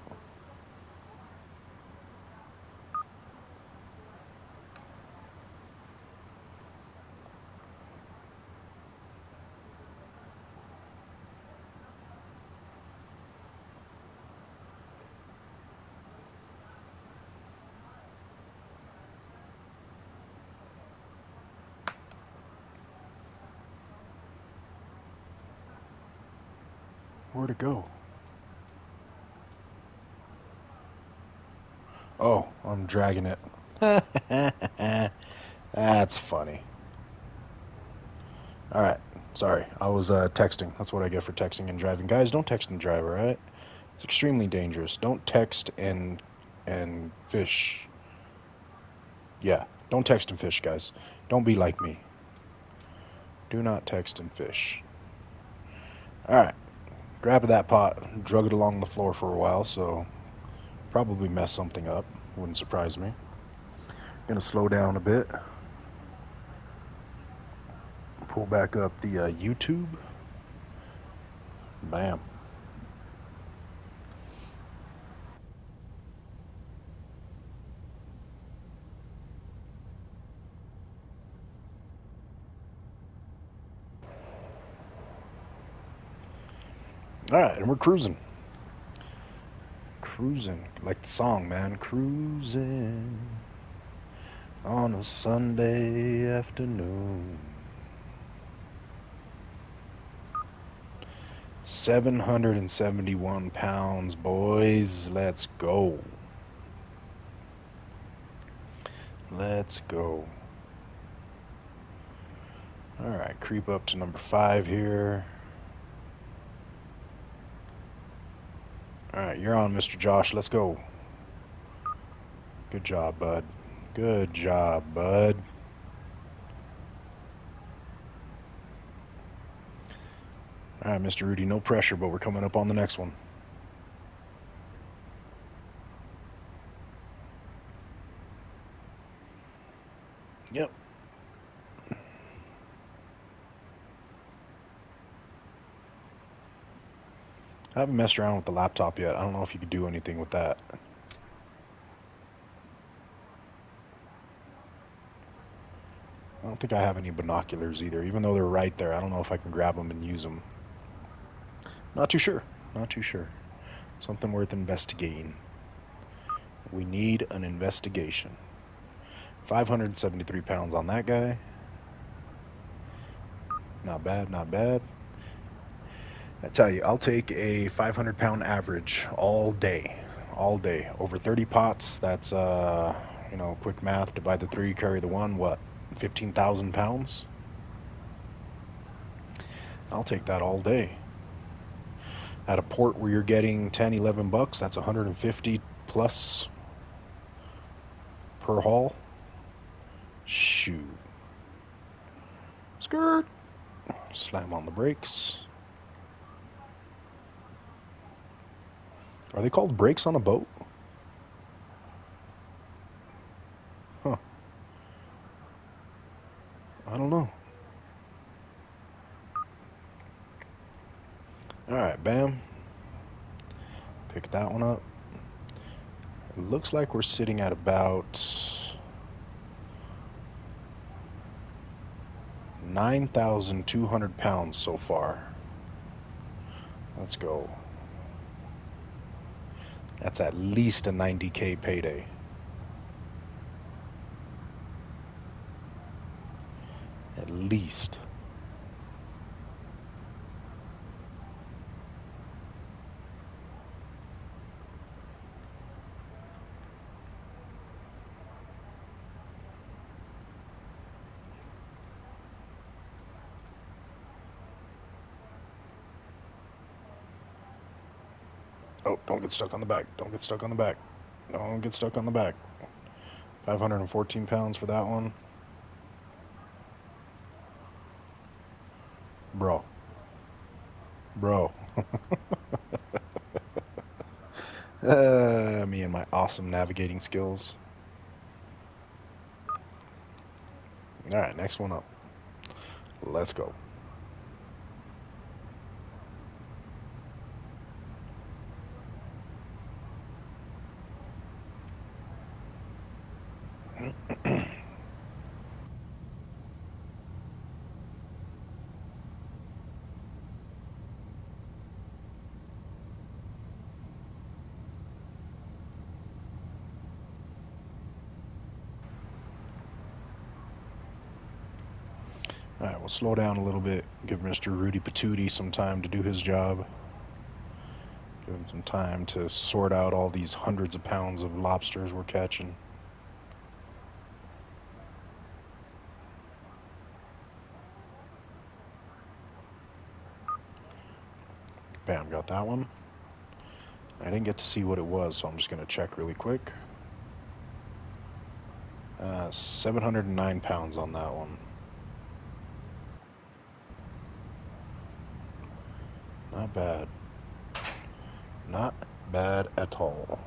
Where'd it go? Oh, I'm dragging it. That's funny. Alright, sorry. I was texting. That's what I get for texting and driving. Guys, don't text and drive, alright? It's extremely dangerous. Don't text and fish. Yeah, don't text and fish, guys. Don't be like me. Do not text and fish. Alright, grab that pot, drug it along the floor for a while, so probably mess something up. Wouldn't surprise me. Gonna slow down a bit. Pull back up the YouTube. Bam. Alright, and we're cruising. Cruising. Like the song, man. Cruising on a Sunday afternoon. 771 pounds, boys. Let's go. Let's go. Alright, creep up to number 5 here. Alright, you're on, Mr. Josh. Let's go. Good job, bud. Good job, bud. Alright, Mr. Rudy, no pressure, but we're coming up on the next one. Yep. I haven't messed around with the laptop yet. I don't know if you could do anything with that. I don't think I have any binoculars either, even though they're right there. I don't know if I can grab them and use them. Not too sure. Not too sure. Something worth investigating. We need an investigation. 573 pounds on that guy. Not bad, not bad. I tell you, I'll take a 500-pound average all day. All day. Over 30 pots, that's, quick math, divide the 3, carry the 1, what? 15,000 pounds? I'll take that all day. At a port where you're getting 10, 11 bucks, that's 150 plus per haul. Shoot. Skirt. Slam on the brakes. Are they called brakes on a boat? Huh. I don't know. Alright, bam. Pick that one up. It looks like we're sitting at about 9,200 pounds so far. Let's go. That's at least a 90K payday. At least. Oh, don't get stuck on the back. Don't get stuck on the back. Don't get stuck on the back. 514 pounds for that one. Bro. Bro. Me and my awesome navigating skills. Alright, next one up. Let's go. Alright, we'll slow down a little bit. Give Mr. Rudy Patootie some time to do his job. Give him some time to sort out all these hundreds of pounds of lobsters we're catching. Bam, got that one. I didn't get to see what it was, so I'm just going to check really quick. 709 pounds on that one. Not bad. Not bad at all.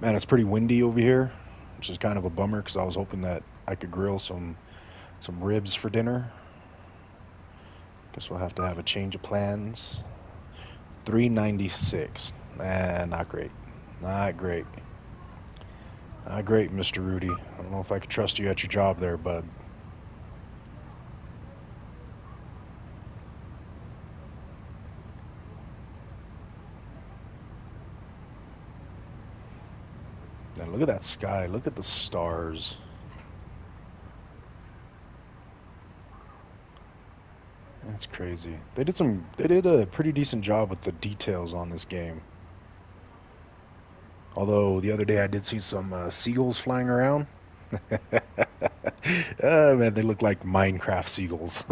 Man, it's pretty windy over here, which is kind of a bummer because I was hoping that I could grill some ribs for dinner. Guess we'll have to have a change of plans. 396. Not great. Not great. Not great, Mr. Rudy. I don't know if I could trust you at your job there, bud. Man, look at that sky. Look at the stars. That's crazy. They did a pretty decent job with the details on this game. Although the other day I did see some seagulls flying around. Man, they look like Minecraft seagulls.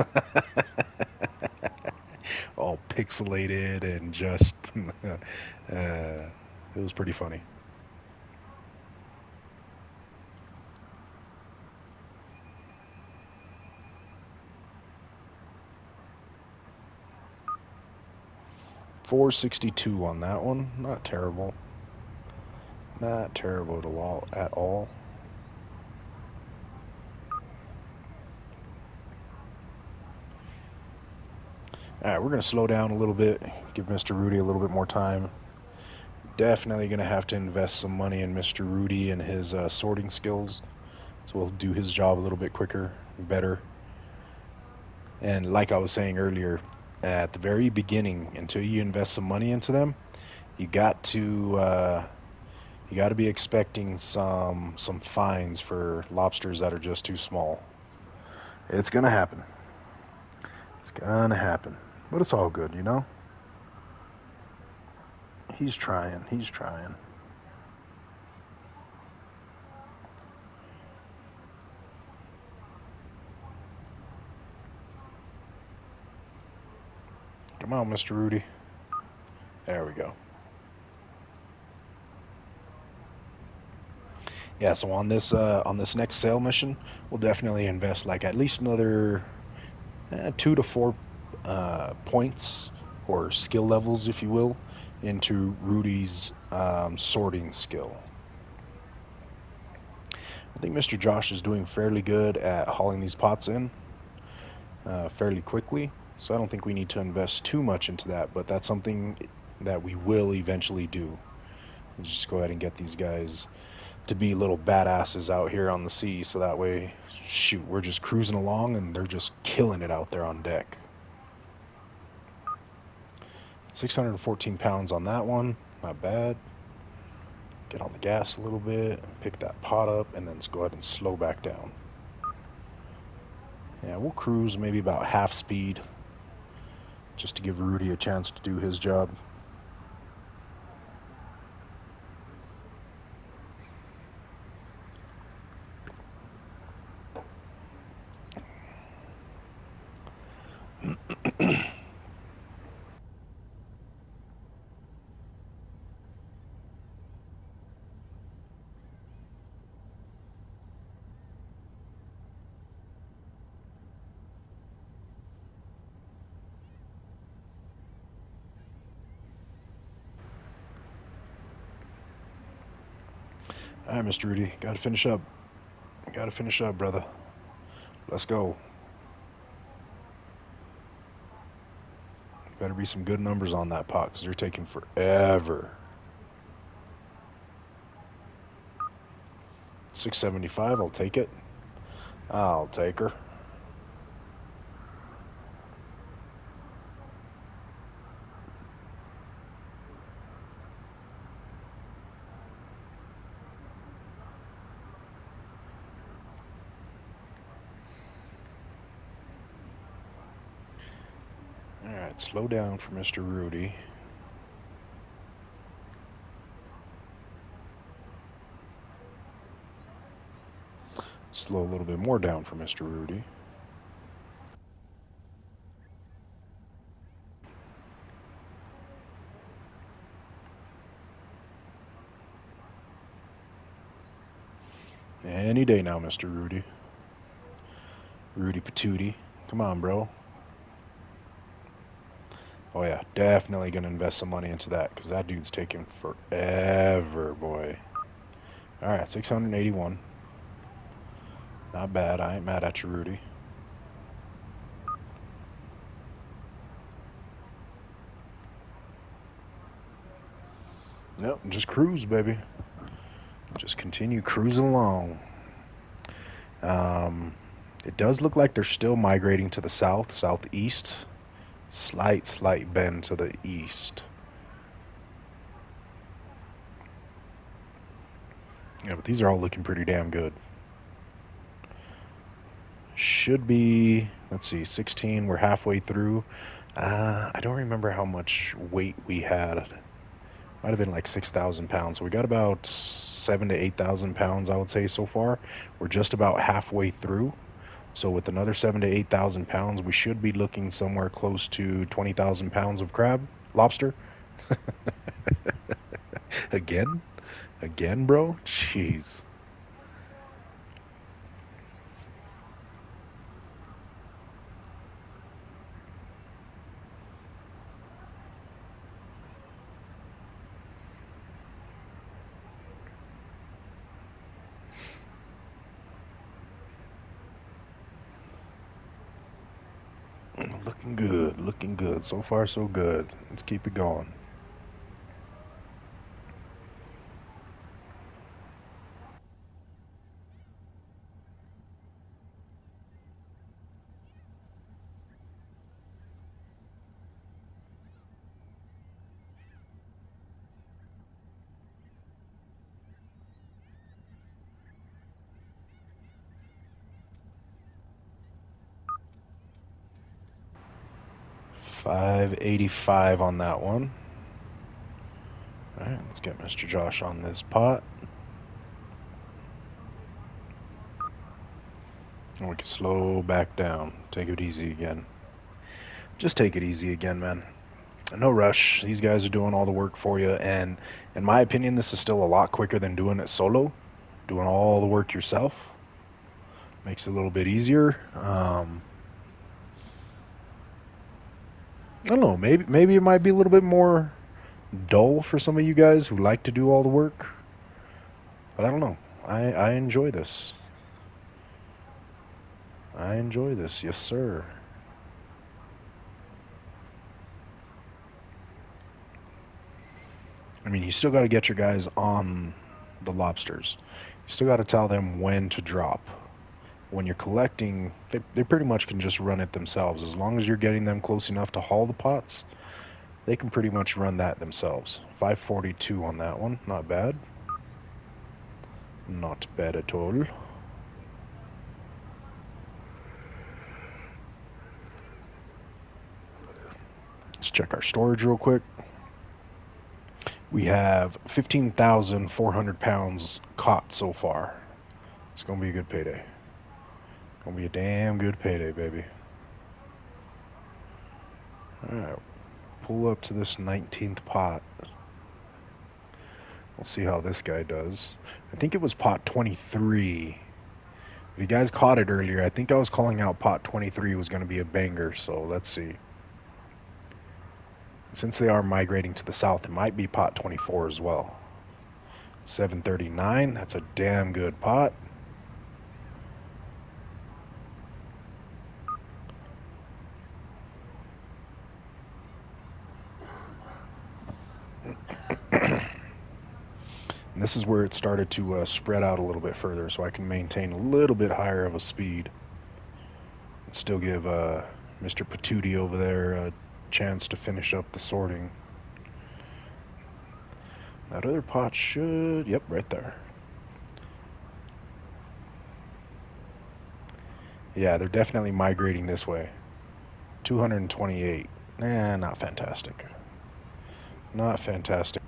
All pixelated and just it was pretty funny. 462 on that one. Not terrible. Not terrible at all. All right, we're going to slow down a little bit, give Mr. Rudy a little bit more time. Definitely going to have to invest some money in Mr. Rudy and his sorting skills. So we'll do his job a little bit quicker, better. And like I was saying earlier, at the very beginning, until you invest some money into them, you got to be expecting some fines for lobsters that are just too small. It's gonna happen. It's gonna happen. But it's all good, you know? He's trying. He's trying. Come on, Mr. Rudy. There we go. Yeah, so on this next sail mission, we'll definitely invest like at least another 2 to 4 points or skill levels, if you will, into Rudy's sorting skill. I think Mr. Josh is doing fairly good at hauling these pots in fairly quickly, so I don't think we need to invest too much into that, but that's something that we will eventually do. Just go ahead and get these guys to be little badasses out here on the sea, so that way, shoot, we're just cruising along and they're just killing it out there on deck. 614 pounds on that one, not bad. Get on the gas a little bit, pick that pot up, and then let's go ahead and slow back down. Yeah, we'll cruise maybe about half speed just to give Rudy a chance to do his job. All right, Mr. Rudy, gotta finish up. Gotta finish up, brother. Let's go. Better be some good numbers on that pot because they're taking forever. 675, I'll take it. I'll take her. All right, slow down for Mr. Rudy. Slow a little bit more down for Mr. Rudy. Any day now, Mr. Rudy. Rudy Patootie. Come on, bro. Oh, yeah, definitely going to invest some money into that because that dude's taking forever, boy. All right, 681. Not bad. I ain't mad at you, Rudy. Nope, just cruise, baby. Just continue cruising along. Um, it does look like they're still migrating to the south, southeast. Slight bend to the east. Yeah, but these are all looking pretty damn good. Should be, let's see, 16. We're halfway through. I don't remember how much weight we had. Might have been like 6,000 pounds. So we got about 7 to 8,000 pounds, I would say, so far. We're just about halfway through. So with another 7 to 8,000 pounds, we should be looking somewhere close to 20,000 pounds of lobster. Again? Again, bro? Jeez. Looking good, looking good. So far, so good. Let's keep it going. 585 on that one. All right, let's get Mr. Josh on this pot. And we can slow back down. Take it easy again. Just take it easy again, man. No rush. These guys are doing all the work for you. And in my opinion, this is still a lot quicker than doing it solo. Doing all the work yourself makes it a little bit easier. I don't know. Maybe it might be a little bit more dull for some of you guys who like to do all the work. But I don't know. I enjoy this. I enjoy this. Yes, sir. I mean, you still got to get your guys on the lobsters. You still got to tell them when to drop. When you're collecting, they pretty much can just run it themselves. As long as you're getting them close enough to haul the pots, they can pretty much run that themselves. 542 on that one. Not bad. Not bad at all. Let's check our storage real quick. We have 15,400 pounds caught so far. It's going to be a good payday. Going to be a damn good payday, baby. Alright, pull up to this 19th pot. We'll see how this guy does. I think it was pot 23. If you guys caught it earlier, I think I was calling out pot 23 was going to be a banger, so let's see. Since they are migrating to the south, it might be pot 24 as well. 739, that's a damn good pot. And this is where it started to spread out a little bit further, so I can maintain a little bit higher of a speed and still give Mr. Patootie over there a chance to finish up the sorting. That other pot should, yep, right there. Yeah, they're definitely migrating this way. 228. Not fantastic. Not fantastic.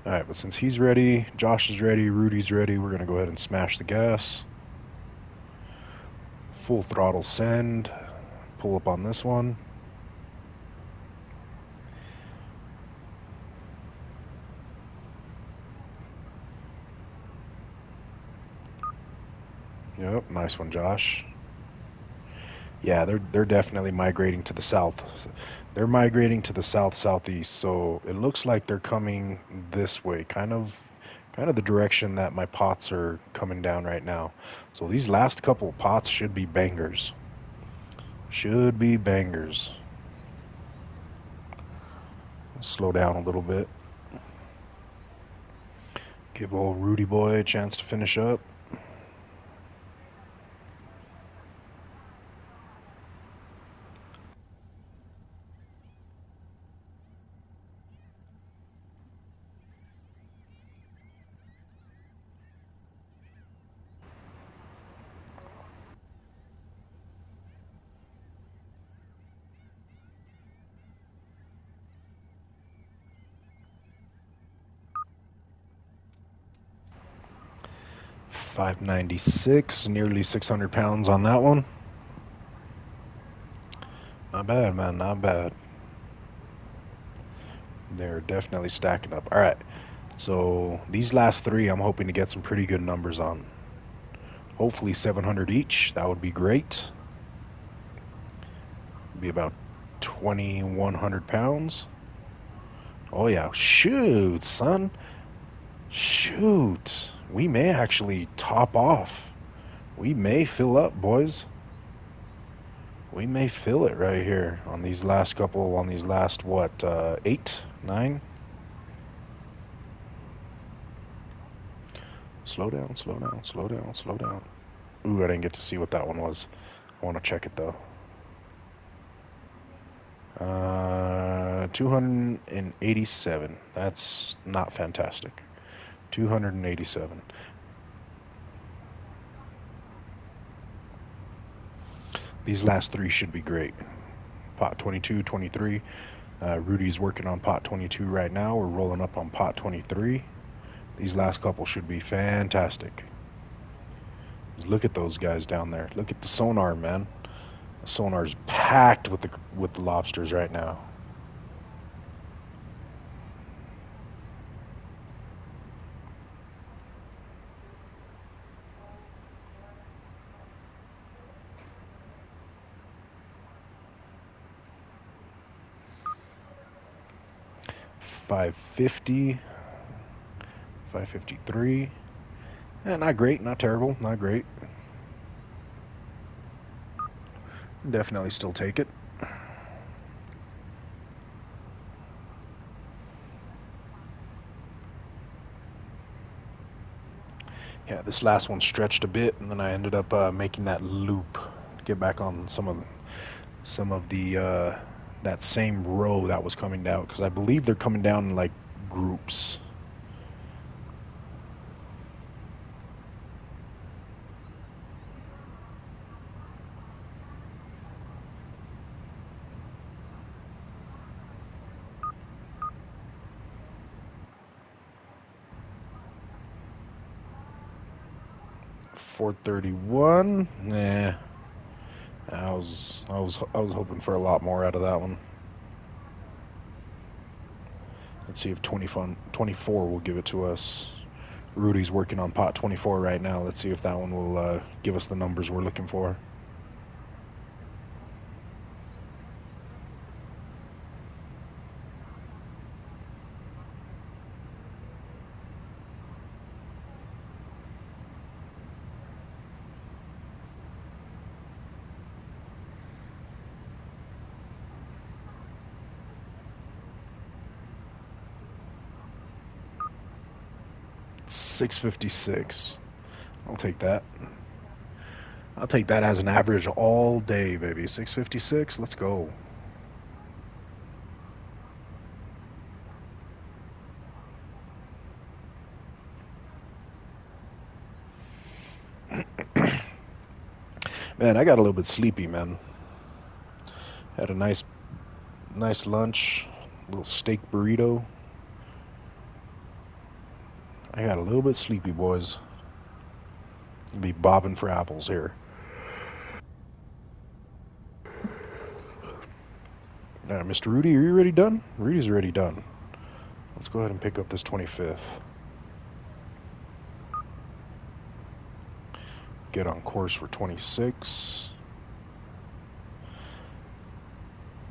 All right, but since he's ready, Josh is ready, Rudy's ready, we're going to go ahead and smash the gas. Full throttle send. Pull up on this one. Yep, nice one, Josh. Yeah, they're definitely migrating to the south. They're migrating to the south southeast, so it looks like they're coming this way, kind of the direction that my pots are coming down right now. So these last couple pots should be bangers. Should be bangers. Slow down a little bit. Give old Rudy boy a chance to finish up. $596, nearly 600 pounds on that one. Not bad, man, not bad. They're definitely stacking up. All right, so these last three, I'm hoping to get some pretty good numbers on. Hopefully 700 each. That would be great. Be about 2,100 pounds. Oh yeah, shoot, son. Shoot. We may actually top off. We may fill up, boys. We may fill it right here on these last couple, on these last, what, 8, 9? Slow down, slow down, slow down, slow down. Ooh, I didn't get to see what that one was. I want to check it, though. 287. That's not fantastic. 287. These last three should be great. Pot 22, 23. Rudy's working on pot 22 right now. We're rolling up on pot 23. These last couple should be fantastic. Just look at those guys down there. Look at the sonar, man. The sonar's packed with the lobsters right now. $550, $553. Not great, not terrible, not great. Definitely still take it. Yeah, this last one stretched a bit, and then I ended up making that loop to get back on some of the that same row that was coming down, because I believe they're coming down in like groups. $431. Nah. I was hoping for a lot more out of that one. Let's see if 24 will give it to us. Rudy's working on pot 24 right now. Let's see if that one will give us the numbers we're looking for. It's 656. I'll take that. I'll take that as an average all day, baby. 656. Let's go. Man, I got a little bit sleepy, man. Had a nice lunch, little steak burrito. I got a little bit sleepy, boys. Be bobbing for apples here. All right, Mr. Rudy, are you already done? Rudy's already done. Let's go ahead and pick up this 25th. Get on course for 26.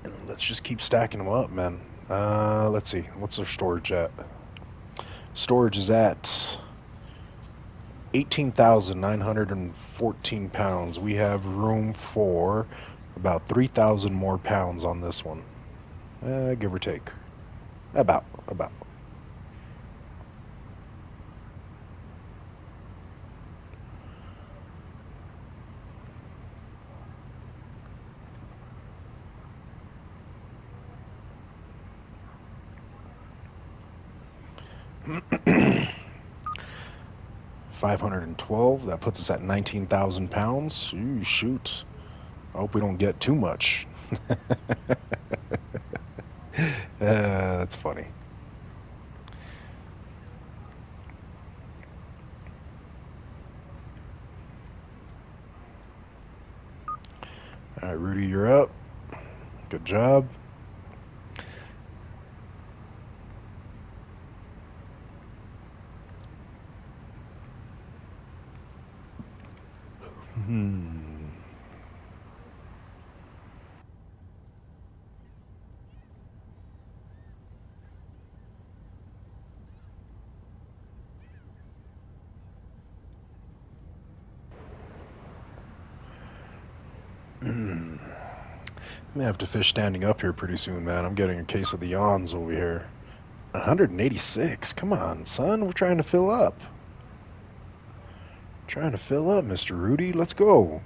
And let's just keep stacking them up, man. Let's see. What's our storage at? Storage is at 18,914 pounds. We have room for about 3,000 more pounds on this one. Give or take. About. $512. That puts us at 19,000 pounds. Ooh, shoot. I hope we don't get too much. That's funny. All right, Rudy, you're up. Good job. Hmm. I'm gonna have to fish standing up here pretty soon, man. I'm getting a case of the yawns over here. 186. Come on, son. We're trying to fill up. Trying to fill up, Mr. Rudy. Let's go.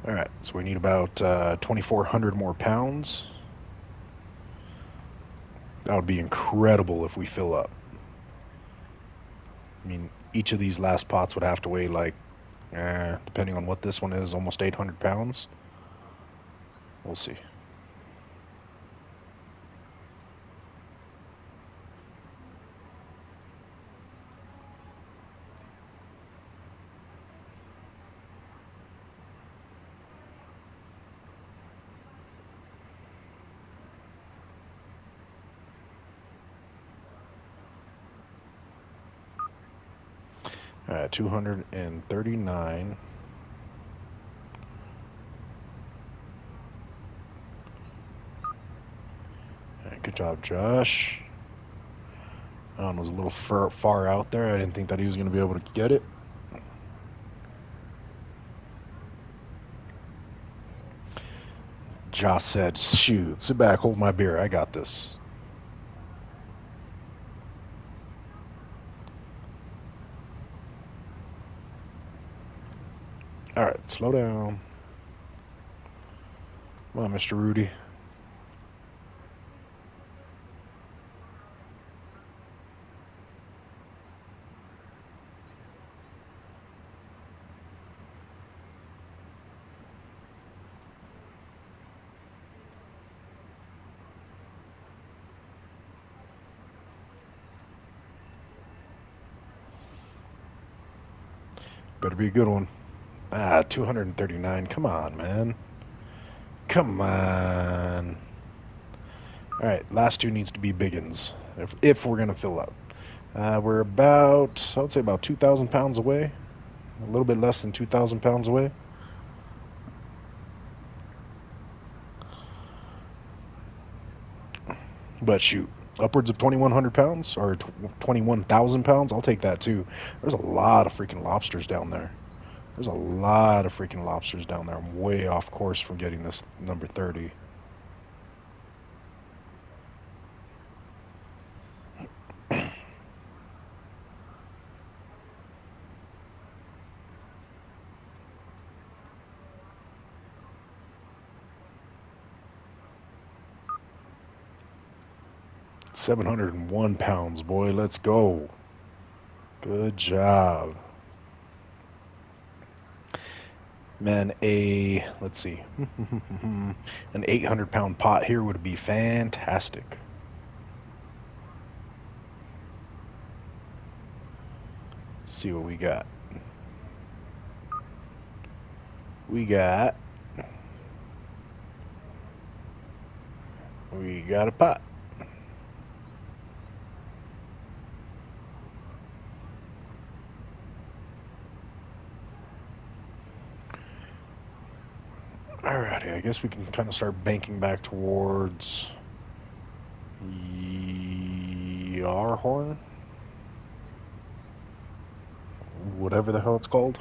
All right, so we need about 2,400 more pounds. That would be incredible if we fill up. I mean, each of these last pots would have to weigh like, depending on what this one is, almost 800 pounds. We'll see. All right, 239. All right, good job, Josh. That one was a little far out there. I didn't think that he was going to be able to get it. Josh said, shoot, sit back, hold my beer. I got this. All right, slow down. Come on, Mr. Rudy. Better be a good one. Ah, 239. Come on, man. Come on. All right, last two needs to be biggins if we're gonna fill up. We're about, I would say, about 2,000 pounds away. A little bit less than 2,000 pounds away. But shoot, upwards of 2,100 pounds or 21,000 pounds. I'll take that too. There's a lot of freaking lobsters down there. There's a lot of freaking lobsters down there. I'm way off course from getting this number 30. £701, boy. Let's go. Good job. Man, let's see, an 800-pound pot here would be fantastic. Let's see what we got. We got, we got a pot. Alrighty, I guess we can kind of start banking back towards Yarhorn, whatever the hell it's called.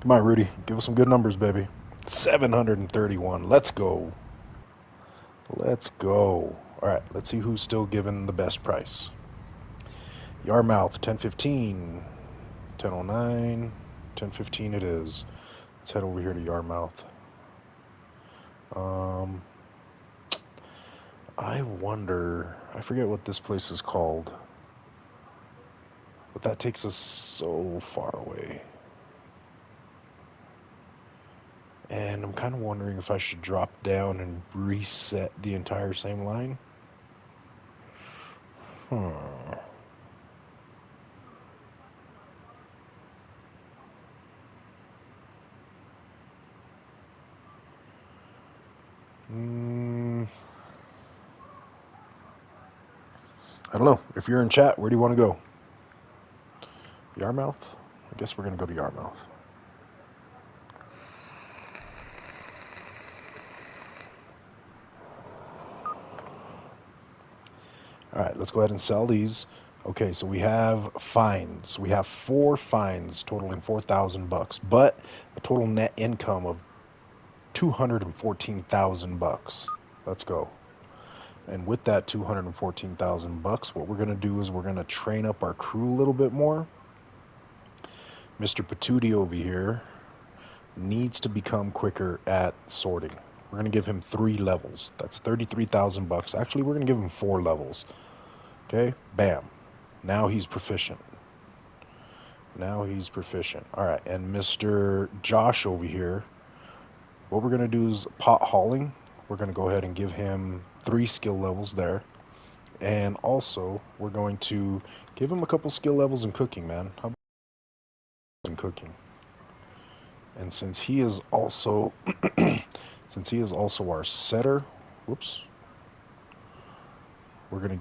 Come on, Rudy, give us some good numbers, baby. 731. Let's go. Let's go. All right, let's see who's still giving the best price. Yarmouth, 1015. 1009. 1015 it is. Let's head over here to Yarmouth. Um, I wonder, I forget what this place is called, but that takes us so far away. And I'm kind of wondering if I should drop down and reset the entire same line. Hmm. Mm, I don't know. If you're in chat, where do you want to go? Yarmouth? I guess we're going to go to Yarmouth. All right, let's go ahead and sell these. Okay, so we have fines. We have 4 fines totaling $4,000, but a total net income of $214,000. Let's go. And with that $214,000, what we're going to do is we're going to train up our crew a little bit more. Mr. Patootie over here needs to become quicker at sorting. We're going to give him 3 levels. That's $33,000. Actually, we're going to give him 4 levels. Okay, bam. Now he's proficient. Now he's proficient. All right, and Mr. Josh over here, what we're going to do is pot hauling. We're going to go ahead and give him 3 skill levels there. And also, we're going to give him a couple skill levels in cooking, man. How about in cooking? And since he is also since he is also our setter, whoops, we're going to